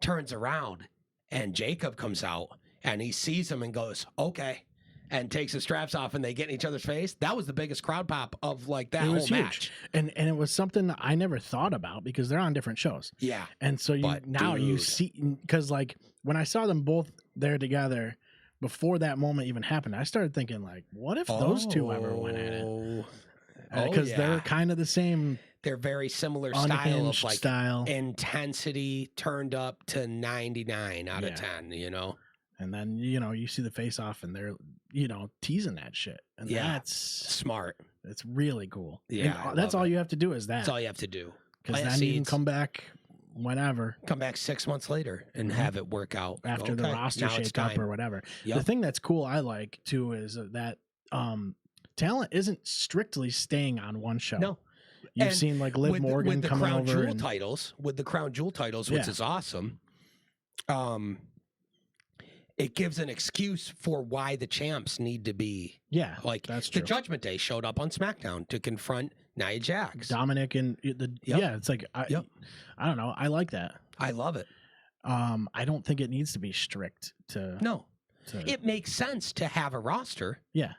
turns around and Jacob comes out and he sees him and goes, okay, and takes the straps off and they get in each other's face, that was the biggest crowd pop of like that whole match. And it was something that I never thought about because they're on different shows. Yeah. And so you see, because like when I saw them both there together before that moment even happened, I started thinking like, what if those two ever went at it? Because they're kind of the same. They're very similar style of like intensity turned up to 99 out of 10, And then, you see the face off and they're, teasing that shit. And that's smart. It's really cool. Yeah. And that's all you have to do is that. That's all you have to do. Because then you can come back whenever. Come back 6 months later and have it work out. After the roster shake up or whatever. Yep. The thing that's cool I like too is that talent isn't strictly staying on one show. No. You've seen like Liv Morgan with the come Crown over Jewel titles, which is awesome. It gives an excuse for why the champs need to be. Yeah, like that's true. The Judgment Day showed up on SmackDown to confront Nia Jax, Dominic, and it's like I don't know. I like that. I love it. I don't think it needs to be strict to. No, it makes sense to have a roster. Yeah,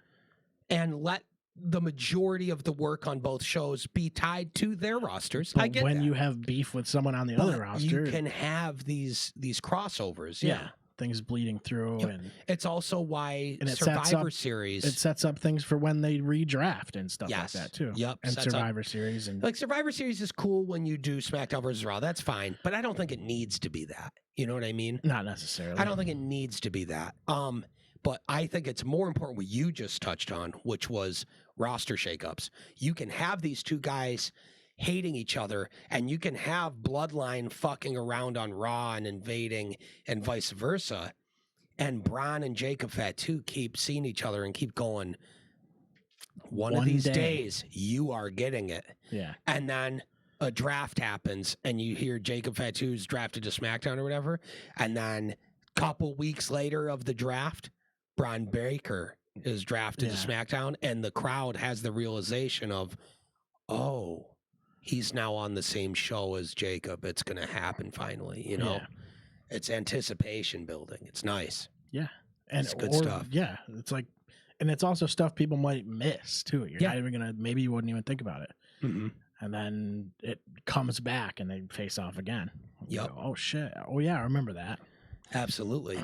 and let the majority of the work on both shows be tied to their rosters. But I get when that. You have beef with someone on the other roster, you can have these crossovers. Yeah. Things bleeding through, and it's also why Survivor Series sets up things for when they redraft and stuff like that too. Yep, and Survivor Series and like Survivor Series is cool when you do SmackDown versus Raw. That's fine, but I don't think it needs to be that. You know what I mean? Not necessarily. I don't think it needs to be that. But I think it's more important what you just touched on, which was roster shakeups. You can have these two guys hating each other, and you can have Bloodline fucking around on Raw and invading and vice versa, and Bryan and Jacob Fatu keep seeing each other and keep going, one of these days you are getting it. Yeah. And then a draft happens and you hear Jacob Fatu's drafted to SmackDown or whatever, and then a couple weeks later of the draft, Braun Breaker is drafted to SmackDown, and the crowd has the realization of, oh, he's now on the same show as Jacob. It's going to happen finally, you know? Yeah. It's anticipation building. It's nice. Yeah. And It's good stuff. Yeah. It's like, and it's also stuff people might miss too. You're not even going to, maybe you wouldn't even think about it. Mm-hmm. And then it comes back and they face off again. Yep. Go, oh shit. Oh yeah, I remember that. Absolutely.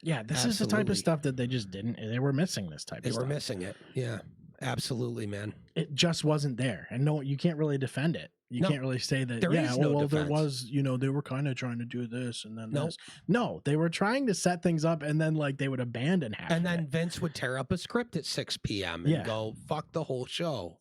Yeah, this is the type of stuff that they just didn't. They were missing this type of stuff. They were missing it. Yeah, absolutely, man. It just wasn't there, and no, you can't really defend it. You can't really say that. There is no defense. There was. They were kind of trying to do this, and then this. No, they were trying to set things up, and then like they would abandon half. And then Vince would tear up a script at 6 p.m. and go fuck the whole show.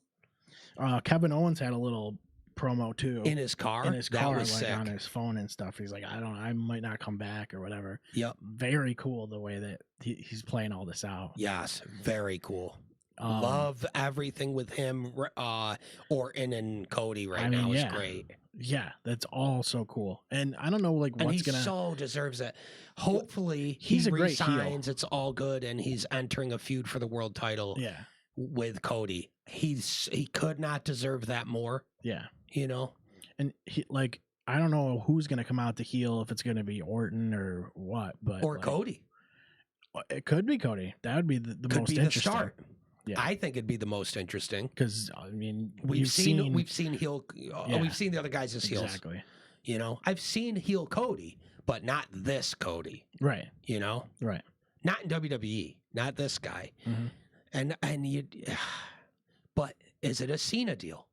Kevin Owens had a little promo too in his car. Like on his phone and stuff. He's like, I might not come back or whatever. Yep. Very cool the way that he's playing all this out. Yes, very cool. Love everything with him. Orton and Cody now is great. Yeah, that's all so cool. And I don't know what's gonna. He so deserves it. Hopefully, he's a great heel. It's all good, and he's entering a feud for the world title. Yeah. With Cody, he could not deserve that more. Yeah. And I don't know who's going to come out to heel, if it's going to be Orton or what, or Cody. It could be Cody. That would be the most interesting. The start. Yeah. I think it'd be the most interesting because I mean we've seen heel. We've seen the other guys as heels. Exactly. I've seen heel Cody, but not this Cody. Right. Right. Not in WWE. Not this guy. Mm-hmm. But is it a Cena deal?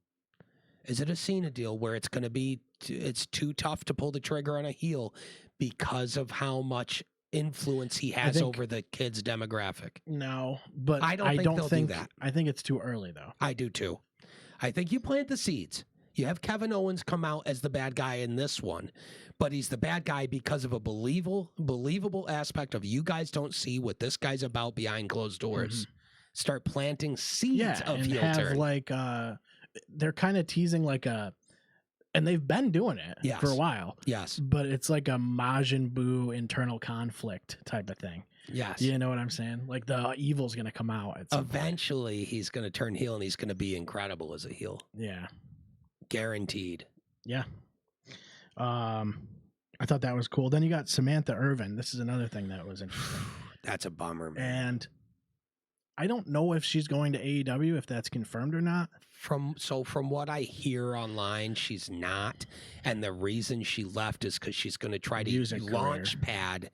Is it a Cena deal where it's going to be, it's too tough to pull the trigger on a heel because of how much influence he has over the kids' demographic? No, but I don't think do that. I think it's too early though. I do too. I think you plant the seeds. You have Kevin Owens come out as the bad guy in this one, but he's the bad guy because of a believable aspect of you guys don't see what this guy's about behind closed doors. Mm-hmm. Start planting seeds of heel turn. They're kind of teasing and they've been doing it for a while. Yes. But it's like a Majin Buu internal conflict type of thing. Yes. You know what I'm saying? Like the evil's going to come out at some Eventually point. He's going to turn heel and he's going to be incredible as a heel. Yeah. Guaranteed. Yeah. I thought that was cool. Then you got Samantha Irvin. This is another thing that was interesting. That's a bummer, man. And I don't know if she's going to AEW, if that's confirmed or not. From what I hear online, she's not. And the reason she left is because she's going to try to launch pad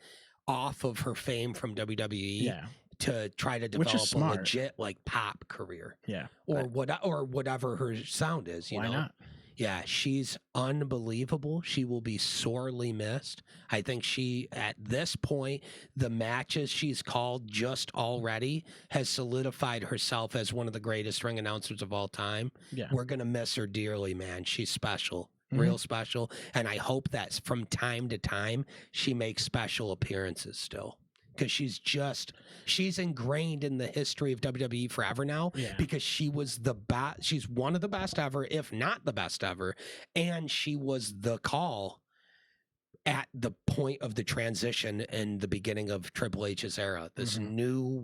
off of her fame from WWE to try to develop a legit pop career. Yeah. Or whatever her sound is, you know? Why not? Yeah, she's unbelievable. She will be sorely missed. I think at this point, the matches she's called just already has solidified herself as one of the greatest ring announcers of all time. Yeah. We're going to miss her dearly, man. She's special, real special. And I hope that from time to time, she makes special appearances still. Because she's ingrained in the history of WWE forever now. Yeah. Because she was she's one of the best ever, if not the best ever. And she was the call at the point of the transition in the beginning of Triple H's era. This new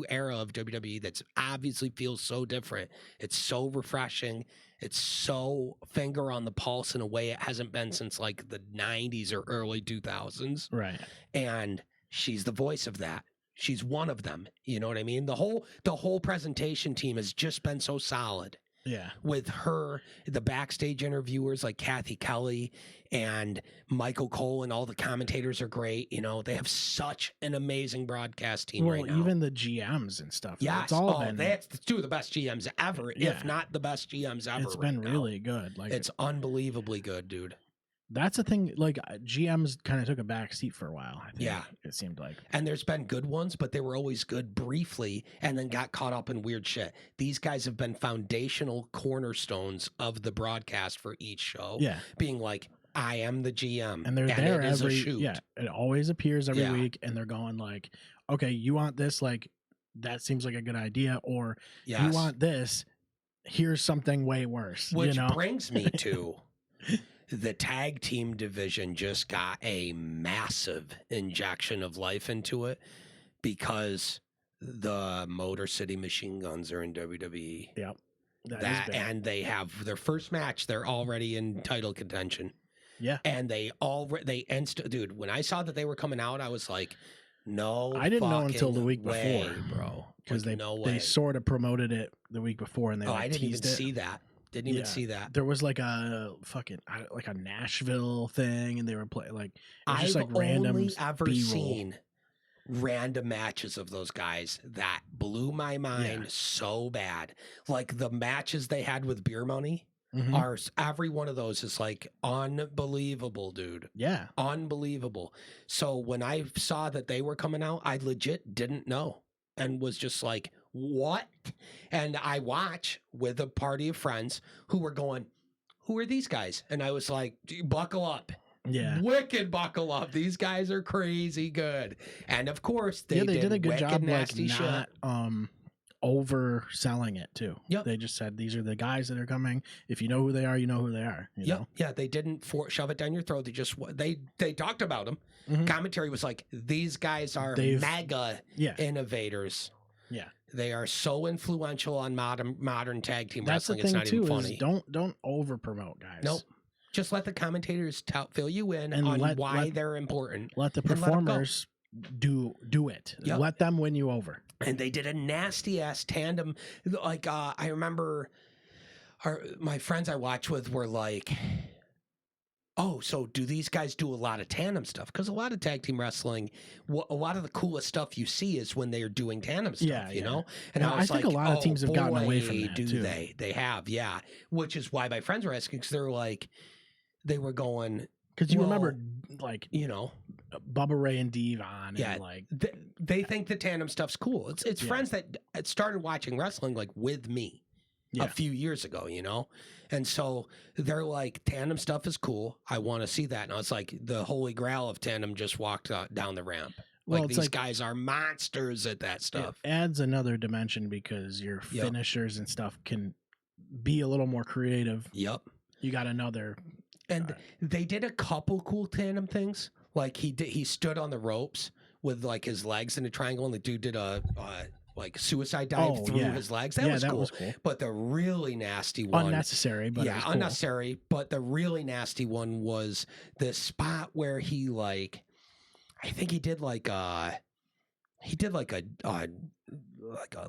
era of WWE that's obviously feels so different. It's so refreshing. It's so finger on the pulse in a way it hasn't been since the 90s or early 2000s. Right. And she's the voice of that. She's one of them. You know what I mean? The whole presentation team has just been so solid. Yeah. With her, the backstage interviewers like Kathy Kelly and Michael Cole and all the commentators are great. They have such an amazing broadcast team right now. Even the GMs and stuff. Yeah. That's two of the best GMs ever, if not the best GMs ever. It's been really good. It's unbelievably good, dude. That's the thing. GMs kind of took a back seat for a while. I think it seemed like. And there's been good ones, but they were always good briefly and then got caught up in weird shit. These guys have been foundational cornerstones of the broadcast for each show. Yeah. Being I am the GM. And they're there every shoot. Yeah. It always appears every week. And they're going okay, you want this? That seems like a good idea. Or you want this? Here's something way worse. Which brings me to... The tag team division just got a massive injection of life into it because the Motor City Machine Guns are in WWE. Yep. That is big. and they have their first match. They're already in title contention. Yeah. And dude, when I saw that they were coming out, I was like, no, I didn't know until the week way, before, bro. because like, they sort of promoted it the week before, and they I didn't even teased it. see that. Didn't even see that. There was like a like a Nashville thing, and they were playing like I've like random only ever B-roll. seen random matches of those guys that blew my mind so bad. Like the matches they had with Beer Money. Are every one of those is like unbelievable, dude. Yeah. Unbelievable. So when I saw that they were coming out, I legit didn't know and was just like, what? And I watch with a party of friends who were going, who are these guys? And I was like, buckle up. Yeah. Wicked buckle up. These guys are crazy good. And of course they did a good wicked job nasty like not shit. Overselling it too. Yep. They just said these are the guys that are coming. If you know who they are, you know who they are. You know? Yeah, they didn't shove it down your throat. They just they talked about them. Commentary was like, these guys are mega innovators. Yeah, they are so influential on modern tag team wrestling. That's the thing it's not too, even funny. Don't over promote guys. Nope. Just let the commentators fill you in and on why they're important. Let the performers do it. Yep. Let them win you over. And they did a nasty ass tandem. Like I remember my friends I watched with were like, oh, so do these guys do a lot of tandem stuff? Because a lot of tag team wrestling, a lot of the coolest stuff you see is when they are doing tandem stuff, you know? And I was think like, a lot of teams have gotten away from that do too. They have, yeah. Which is why my friends were asking, because they're like, they were going... Because you remember, like, you know, Bubba Ray and Devon. Yeah, and like they think the tandem stuff's cool. It's friends that started watching wrestling like with me a few years ago, you know, and so they're like, tandem stuff is cool. I want to see that. And I was like, the holy grail of tandem just walked down the ramp. Well, like these guys are monsters at that stuff. It adds another dimension because your finishers and stuff can be a little more creative. Yep, you got another. And they did a couple cool tandem things. Like he stood on the ropes with like his legs in a triangle, and the dude did a like suicide dive through his legs. That was cool. But the really nasty one, unnecessary, but it was cool. Unnecessary. But the really nasty one was the spot where he like, I think he did like a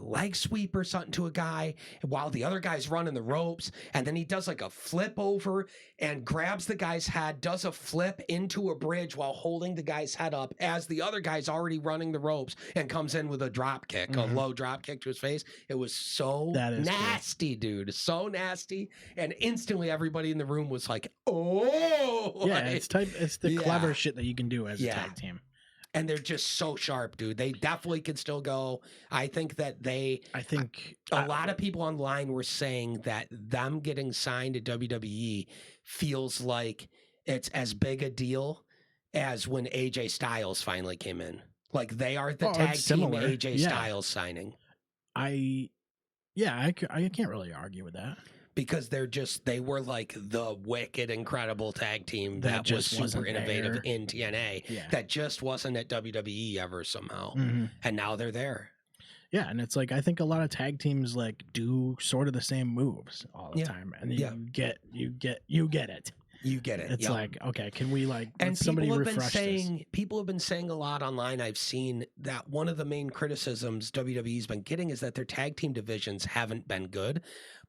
leg sweep or something to a guy while the other guy's running the ropes, and then he does like a flip over and grabs the guy's head, does a flip into a bridge while holding the guy's head up as the other guy's already running the ropes, and comes in with a drop kick, a low drop kick to his face. It was so nasty, dude, so nasty, and instantly everybody in the room was like, oh yeah, it's the clever shit that you can do as a tag team. And they're just so sharp, dude. They definitely can still go. I think that a lot of people online were saying that them getting signed to WWE feels like it's as big a deal as when AJ Styles finally came in. Like they are the tag team AJ Styles signing. I can't really argue with that. Because they were like the wicked, incredible tag team that was super innovative in TNA that just wasn't at WWE ever somehow. And now they're there. Yeah, and it's like, I think a lot of tag teams like do sort of the same moves all the time. And you get it. You get it. It's like, okay, can we like, and somebody refresh this? People have been saying a lot online. I've seen that one of the main criticisms WWE's been getting is that their tag team divisions haven't been good.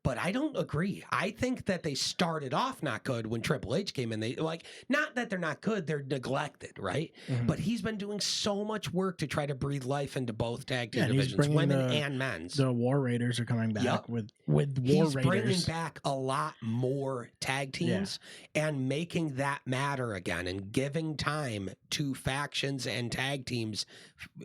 But I don't agree. I think that they started off not good when Triple H came in. They like, not that they're not good, they're neglected, right? But he's been doing so much work to try to breathe life into both tag team divisions, women and men's. The War Raiders are coming back with War Raiders. He's bringing back a lot more tag teams and making that matter again, and giving time to factions and tag teams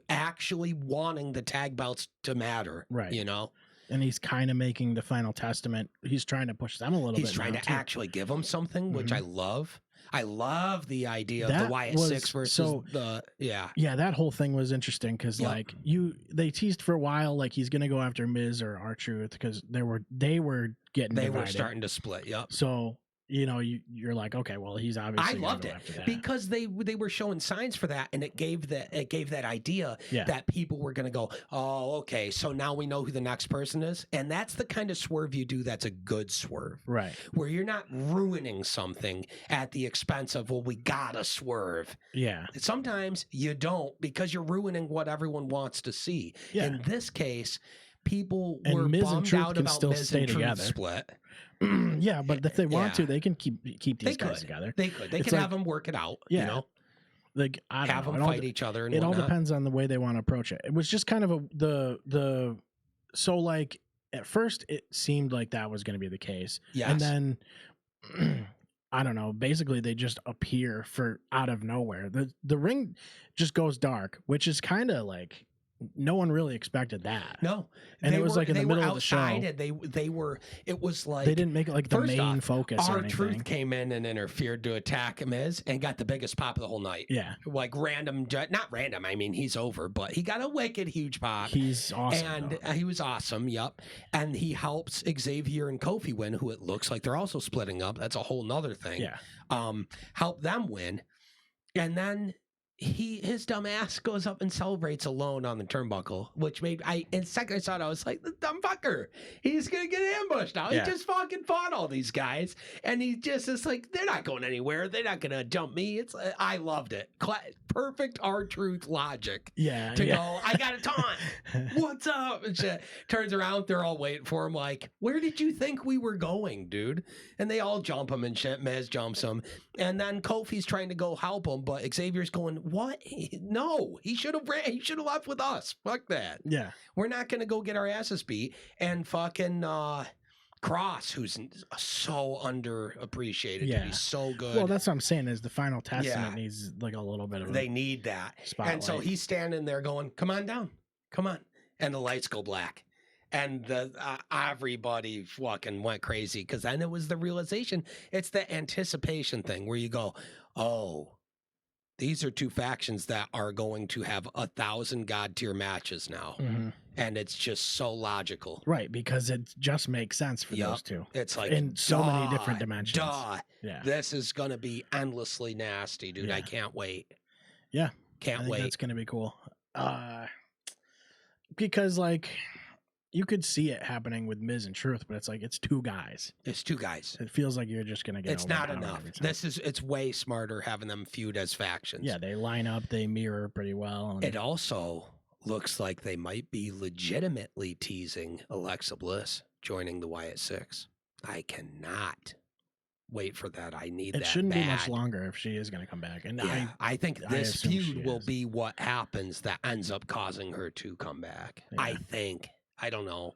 actually wanting the tag belts to matter, right? You know. And he's kind of making the Final Testament. He's trying to push them a little bit. He's trying to actually give them something, which I love. I love the idea of the Wyatt 6 versus Yeah, that whole thing was interesting because like they teased for a while like he's gonna go after Miz or R-Truth because they were getting divided. Were starting to split. Yep. So you know, you're like, okay, well, he's obviously I loved go it after that. because they were showing signs for that, and it gave that idea that people were going to go, oh, okay, so now we know who the next person is, and that's the kind of swerve you do. That's a good swerve, right? Where you're not ruining something at the expense of, well, we gotta swerve. Yeah. Sometimes you don't, because you're ruining what everyone wants to see. Yeah. In this case, people and were Miz bummed out about still Miz stay and Truth together. split. Yeah, but if they want to, they can keep these guys together. They could. They can have them work it out. Yeah. You know, like I don't have know. them fight each other. And it whatnot. all depends on the way they want to approach it. It was just kind of so like at first it seemed like that was going to be the case. Yes. And then I don't know. Basically, they just appear out of nowhere. The ring just goes dark, which is kind of like no one really expected that. No, and it was like in the middle of the show. And they were. It was like they didn't make it like the main focus. R-Truth came in and interfered to attack Miz and got the biggest pop of the whole night. Yeah, like random, not random. I mean, he's over, but he got a wicked huge pop. He's awesome, and he was awesome. Yep, and he helps Xavier and Kofi win, who it looks like they're also splitting up. That's a whole nother thing. Yeah, help them win, and then his dumb ass goes up and celebrates alone on the turnbuckle, which made in second I saw it, I was like, the dumb fucker, he's gonna get ambushed now. Yeah. He just fucking fought all these guys, and he just is like, they're not going anywhere. They're not gonna jump me. I loved it. Perfect R-Truth logic. Yeah, to go, I got a taunt. What's up? And shit. Turns around, they're all waiting for him. Like, where did you think we were going, dude? And they all jump him and shit. Miz jumps him, and then Kofi's trying to go help him, but Xavier's going, what? No, he should have ran. He should have left with us. Fuck that. Yeah, we're not gonna go get our asses beat. And fucking Cross, who's so underappreciated. Yeah, he's so good. Well, that's what I'm saying. Is the Final Testament needs like a little bit of. They need that spotlight. And so he's standing there going, "Come on down, come on," and the lights go black. And everybody fucking went crazy, because then it was the realization. It's the anticipation thing where you go, oh, these are two factions that are going to have 1,000 God tier matches now. Mm-hmm. And it's just so logical. Right, because it just makes sense for those two. It's like in so many different dimensions. Yeah. This is going to be endlessly nasty, dude. Yeah. I can't wait. Yeah. Can't wait. That's going to be cool. Because like you could see it happening with Miz and Truth, but it's like it's two guys. It's two guys. It feels like you're just gonna get. It's not enough. It's way smarter having them feud as factions. Yeah, they line up, they mirror pretty well. It also looks like they might be legitimately teasing Alexa Bliss joining the Wyatt Six. I cannot wait for that. I need that. It shouldn't bad. be much longer if she is going to come back. And yeah, I think this feud will be what happens that ends up causing her to come back. Yeah. I think. I don't know,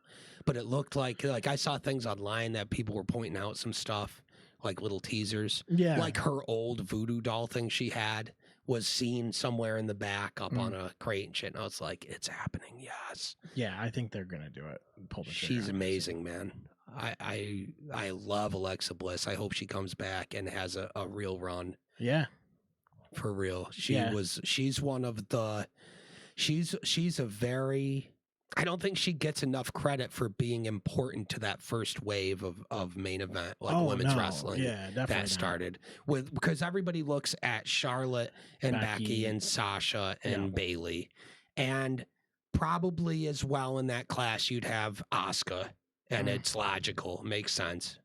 but it looked like I saw things online that people were pointing out some stuff, like little teasers. Yeah. Like her old voodoo doll thing she had was seen somewhere in the back up on a crate and shit. And I was like, it's happening. Yes. Yeah. I think they're going to do it. She's amazing, man. I love Alexa Bliss. I hope she comes back and has a real run. Yeah. For real. She's one of the, she's a very, I don't think she gets enough credit for being important to that first wave of main event, like women's wrestling. Yeah, definitely that started because everybody looks at Charlotte and Becky and Sasha and Bayley, and probably as well in that class you'd have Asuka, and it's logical, makes sense.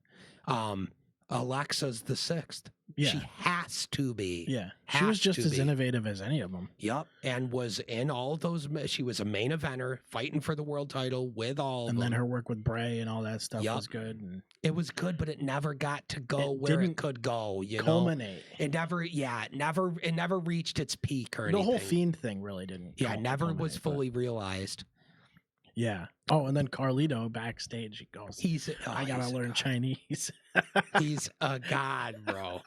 Alexa's the sixth. Yeah. She has to be. Yeah. She was just as innovative as any of them. Yep. And was in all of those. She was a main eventer fighting for the world title with all of them. And then her work with Bray and all that stuff was good. And it was good, but it never got to go where it could go. You culminate. Know? It never reached its peak or anything. The whole Fiend thing really didn't. Yeah, never was fully realized. Yeah. Oh, and then Carlito backstage, he goes, I gotta learn Chinese. He's a god, bro.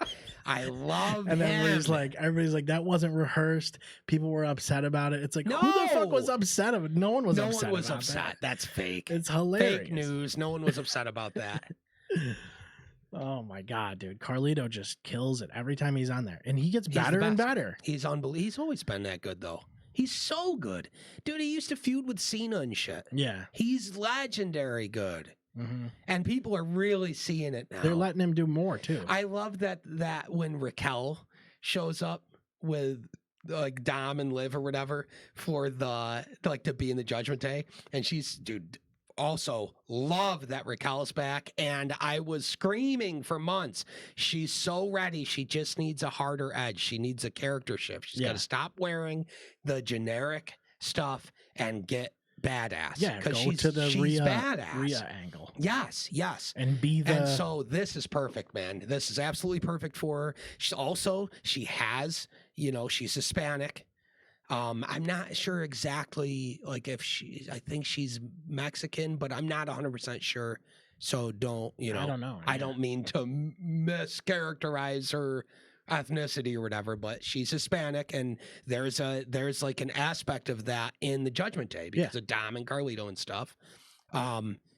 I love and then him. everybody's like, that wasn't rehearsed. People were upset about it. It's like, who the fuck was upset about it? No one was upset. No one was upset. That. That's fake. It's hilarious. Fake news. No one was upset about that. Oh my god, dude. Carlito just kills it every time he's on there. And he gets better and better. He's unbelievable. He's always been that good though. He's so good. Dude, he used to feud with Cena and shit. Yeah. He's legendary good. And people are really seeing it now. They're letting him do more too. I love that when Raquel shows up with like Dom and Liv or whatever for the like to be in the Judgment Day, and she's also love that Raquel's back, and I was screaming for months. She's so ready. She just needs a harder edge. She needs a character shift. She's got to stop wearing the generic stuff and get badass. Yeah, because go to the she's badass. Rhea angle. Yes. And be the. And so this is perfect, man. This is absolutely perfect for her. She has, she's Hispanic. I'm not sure exactly, like I think she's Mexican, but I'm not 100% sure. So don't, I don't know. I don't mean to mischaracterize her ethnicity or whatever, but she's Hispanic, and there's like an aspect of that in the Judgment Day because of Dom and Carlito and stuff.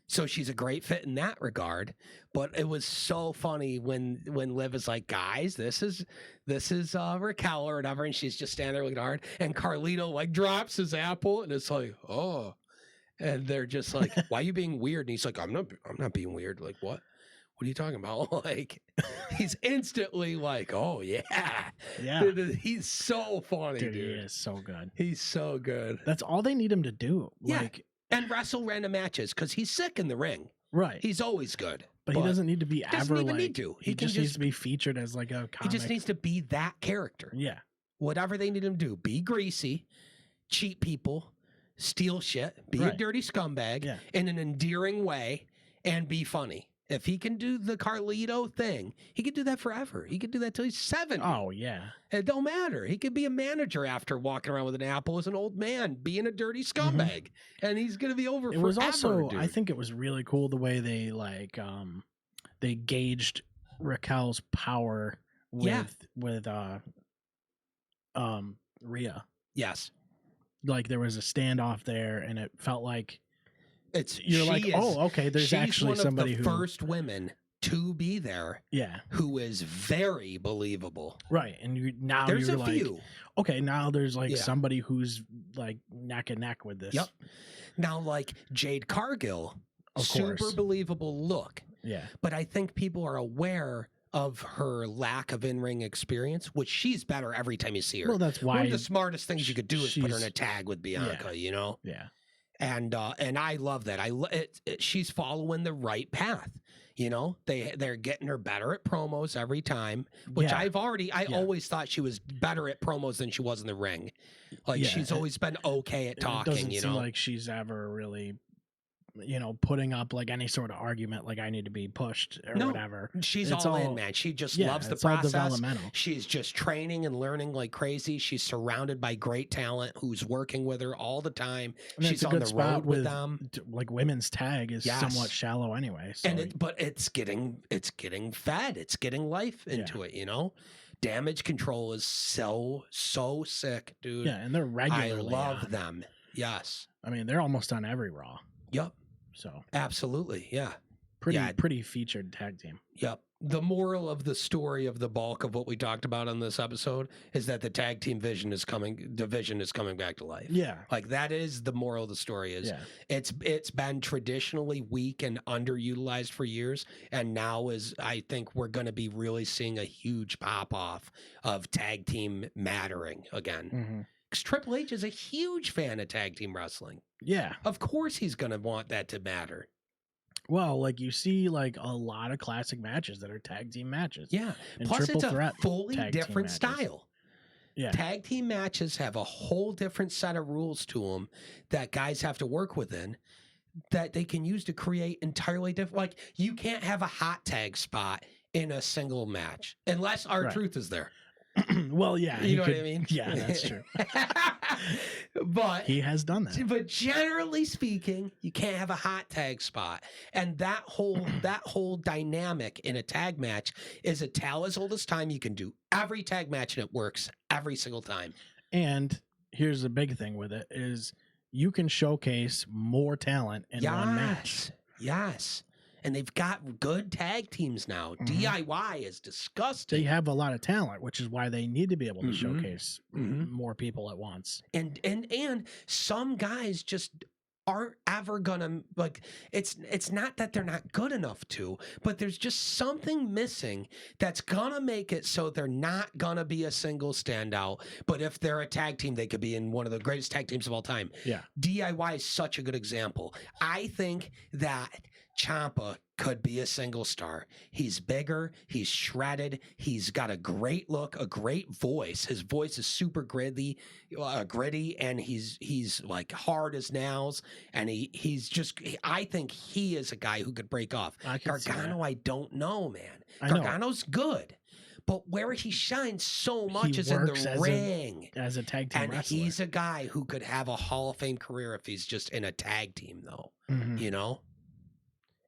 So she's a great fit in that regard. But it was so funny when Liv is like, guys, this is Raquel or whatever, and she's just standing there looking hard, and Carlito like drops his apple, and it's like, oh, and they're just like, why are you being weird? And he's like, I'm not being weird. Like, what are you talking about? Like, he's instantly like, oh yeah. Dude, he's so funny, dude. He is so good. He's so good. That's all they need him to do. Yeah. Like, and wrestle random matches because he's sick in the ring. Right. He's always good. But he doesn't need to be ever like. Need to. He just needs to be featured as like a comic. He just needs to be that character. Yeah. Whatever they need him to do. Be greasy, cheat people, steal shit, be a dirty scumbag in an endearing way, and be funny. If he can do the Carlito thing, he could do that forever. He could do that till he's 70. Oh, yeah. It don't matter. He could be a manager after walking around with an apple as an old man, being a dirty scumbag. And he's going to be over forever. It was also, dude. I think it was really cool the way they, like, they gauged Raquel's power with Rhea. Yes. Like, there was a standoff there, and it felt like okay, there's actually somebody who first women to be there. Yeah. Who is very believable. Right. And there's a few. Okay, now there's like somebody who's like neck and neck with this. Yep. Now, like Jade Cargill, super believable look. Yeah. But I think people are aware of her lack of in-ring experience, which she's better every time you see her. Well, that's why one of the smartest things you could do is put her in a tag with Bianca, Yeah. And I love that. She's following the right path. They're getting her better at promos every time, which I always thought she was better at promos than she was in the ring. Like she's always been okay at talking. It doesn't seem like she's ever really, putting up like any sort of argument like I need to be pushed or whatever. She's all in, man. She just loves the process. She's just training and learning like crazy. She's surrounded by great talent who's working with her all the time. And she's on the road with them. Like women's tag is somewhat shallow anyway. So. But it's getting fed. It's getting life into it, Damage Control is so sick, dude. Yeah, and they're regularly I love them. Yes. I mean, they're almost on every Raw. Yep. So absolutely, yeah. Pretty featured tag team. Yep. The moral of the story of the bulk of what we talked about on this episode is that the tag team division is coming back to life. Yeah. Like that is the moral of the story is it's been traditionally weak and underutilized for years. And now I think we're going to be really seeing a huge pop off of tag team mattering again. Mm-hmm. Because Triple H is a huge fan of tag team wrestling. Yeah. Of course he's going to want that to matter. Well, like you see like a lot of classic matches that are tag team matches. Yeah. And plus it's a fully tag different style. Yeah. Tag team matches have a whole different set of rules to them that guys have to work within that they can use to create entirely different. Like you can't have a hot tag spot in a single match unless R-Truth is there. Well, yeah. You know what I mean? Yeah, that's true. But he has done that. But generally speaking, you can't have a hot tag spot. And that whole dynamic in a tag match is a tale as old as time. You can do every tag match and it works every single time. And here's the big thing with it is you can showcase more talent in one match. Yes. And they've got good tag teams now. Mm-hmm. DIY is disgusting. They have a lot of talent, which is why they need to be able to showcase more people at once. And some guys just aren't ever gonna, like, it's not that they're not good enough to, but there's just something missing that's gonna make it so they're not gonna be a single standout. But if they're a tag team, they could be in one of the greatest tag teams of all time. Yeah. DIY is such a good example. I think that Ciampa could be a single star. He's bigger, he's shredded, he's got a great look, a great voice. His voice is super gritty, and he's like hard as nails, and I think he is a guy who could break off. Gargano, I don't know, man. Gargano's good. But where he shines so much is in the ring. As a tag team wrestler. He's a guy who could have a Hall of Fame career if he's just in a tag team, though. You know?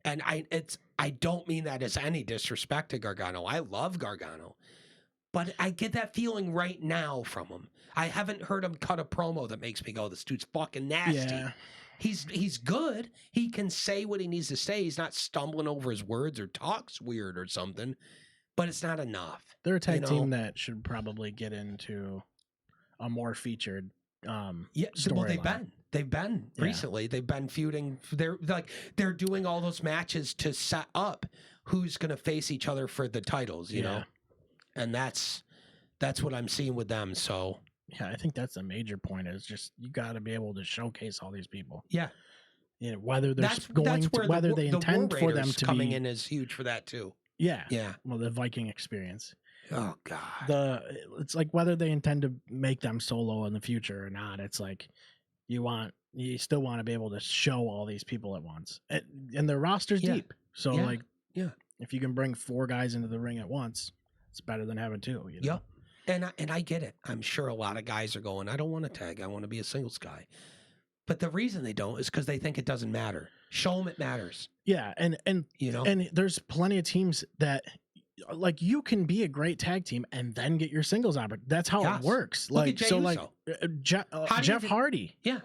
And I don't mean that as any disrespect to Gargano. I love Gargano. But I get that feeling right now from him. I haven't heard him cut a promo that makes me go, this dude's fucking nasty. Yeah. He's good. He can say what he needs to say. He's not stumbling over his words or talks weird or something. But it's not enough. They're a tag team that should probably get into a more featured storyline. They've been recently. They've been feuding. They're doing all those matches to set up who's going to face each other for the titles, you know? And that's what I'm seeing with them. So yeah, I think that's a major point, is just you got to be able to showcase all these people. Yeah. You know, whether they're whether they intend for them to coming in is huge for that too. Yeah. Yeah. Well, the Viking experience. Oh God. It's like whether they intend to make them solo in the future or not. It's like you still want to be able to show all these people at once, and their roster's deep. So if you can bring 4 guys into the ring at once, it's better than having 2. You know? Yep. And I get it. I'm sure a lot of guys are going, I don't want to tag. I want to be a singles guy. But the reason they don't is because they think it doesn't matter. Show them it matters. Yeah, and you know, and there's plenty of teams that, like, you can be a great tag team and then get your singles opportunity. That's how it works. Like, so, like Jeff Hardy. Yeah,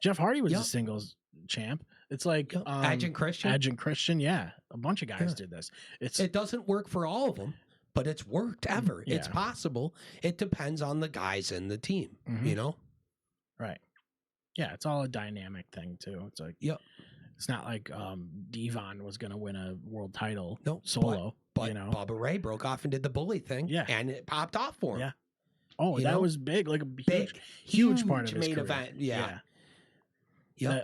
Jeff Hardy was a singles champ. It's like Agent Christian. Yeah, a bunch of guys did this. It doesn't work for all of them, but it's worked ever. It's possible. It depends on the guys in the team. You know, right? Yeah, it's all a dynamic thing too. It's like it's not like Devon was going to win a world title solo. But you know, Bubba Ray broke off and did the bully thing. Yeah, and it popped off for him. Yeah. Oh, that was big, like a huge part of his main career. Event. Yeah.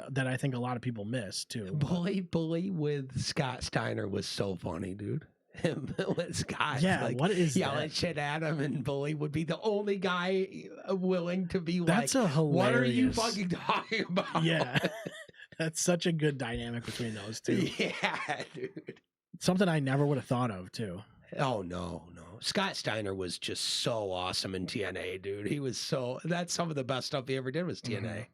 That I think a lot of people miss too. Bully with Scott Steiner was so funny, dude. Him with Scott. Yeah, like, what is yelling shit at him, and Bully would be the only guy willing to be that's like, a hilarious... what are you fucking talking about? Yeah. That's such a good dynamic between those two. Yeah, dude. Something I never would have thought of too. Oh no. Scott Steiner was just so awesome in TNA, dude. He was that's some of the best stuff he ever did was TNA.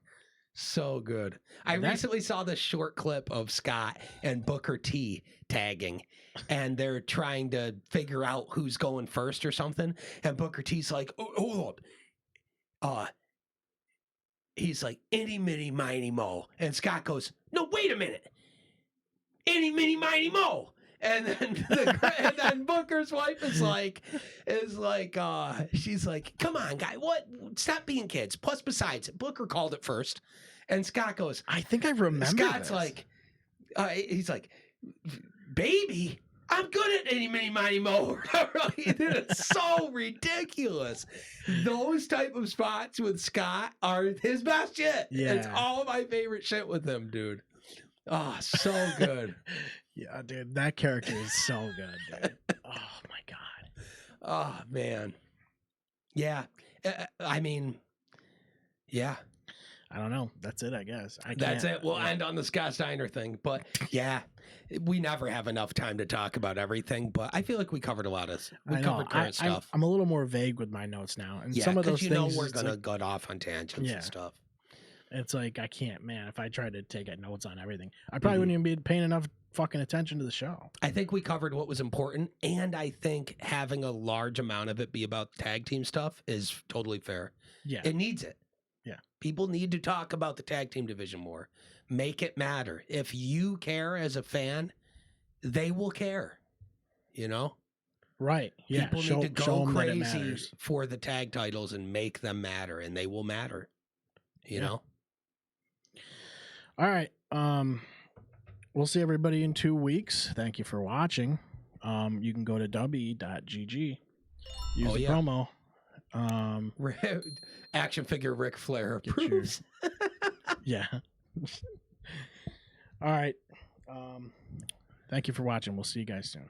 So good. I recently saw this short clip of Scott and Booker T tagging, and they're trying to figure out who's going first or something. And Booker T's like, oh, hold on. He's like, "Itty, mitty, miny, mo." And Scott goes, "No, wait a minute. Itty, mitty, miny, mo." And then Booker's wife is like, she's like, "Come on, guy, what? Stop being kids." Plus, besides, Booker called it first, and Scott goes, "I think I remember." Scott's like, he's like, "Baby, I'm good at any, mini, mighty, mo." It's so ridiculous. Those type of spots with Scott are his best shit. Yeah. It's all my favorite shit with him, dude. Oh, so good. Yeah, dude, that character is so good, dude. Oh my god. Oh man. Yeah. I mean, yeah. I don't know. That's it, I guess. That's it. We'll end on the Scott Steiner thing. But yeah, we never have enough time to talk about everything. But I feel like we covered a lot of covered current stuff. I'm a little more vague with my notes now. And some of those things, we're going to gut off on tangents and stuff. It's like, I can't, man. If I tried to take notes on everything, I probably wouldn't even be paying enough fucking attention to the show. I think we covered what was important. And I think having a large amount of it be about tag team stuff is totally fair. Yeah. It needs it. Yeah. People need to talk about the tag team division more. Make it matter. If you care as a fan, they will care. You know? Right. Yeah. People need to go crazy for the tag titles and make them matter, and they will matter. You know? All right. We'll see everybody in 2 weeks. Thank you for watching. You can go to w.gg. Use the promo. Action figure Ric Flair Get approves. Yeah. All right. Thank you for watching. We'll see you guys soon.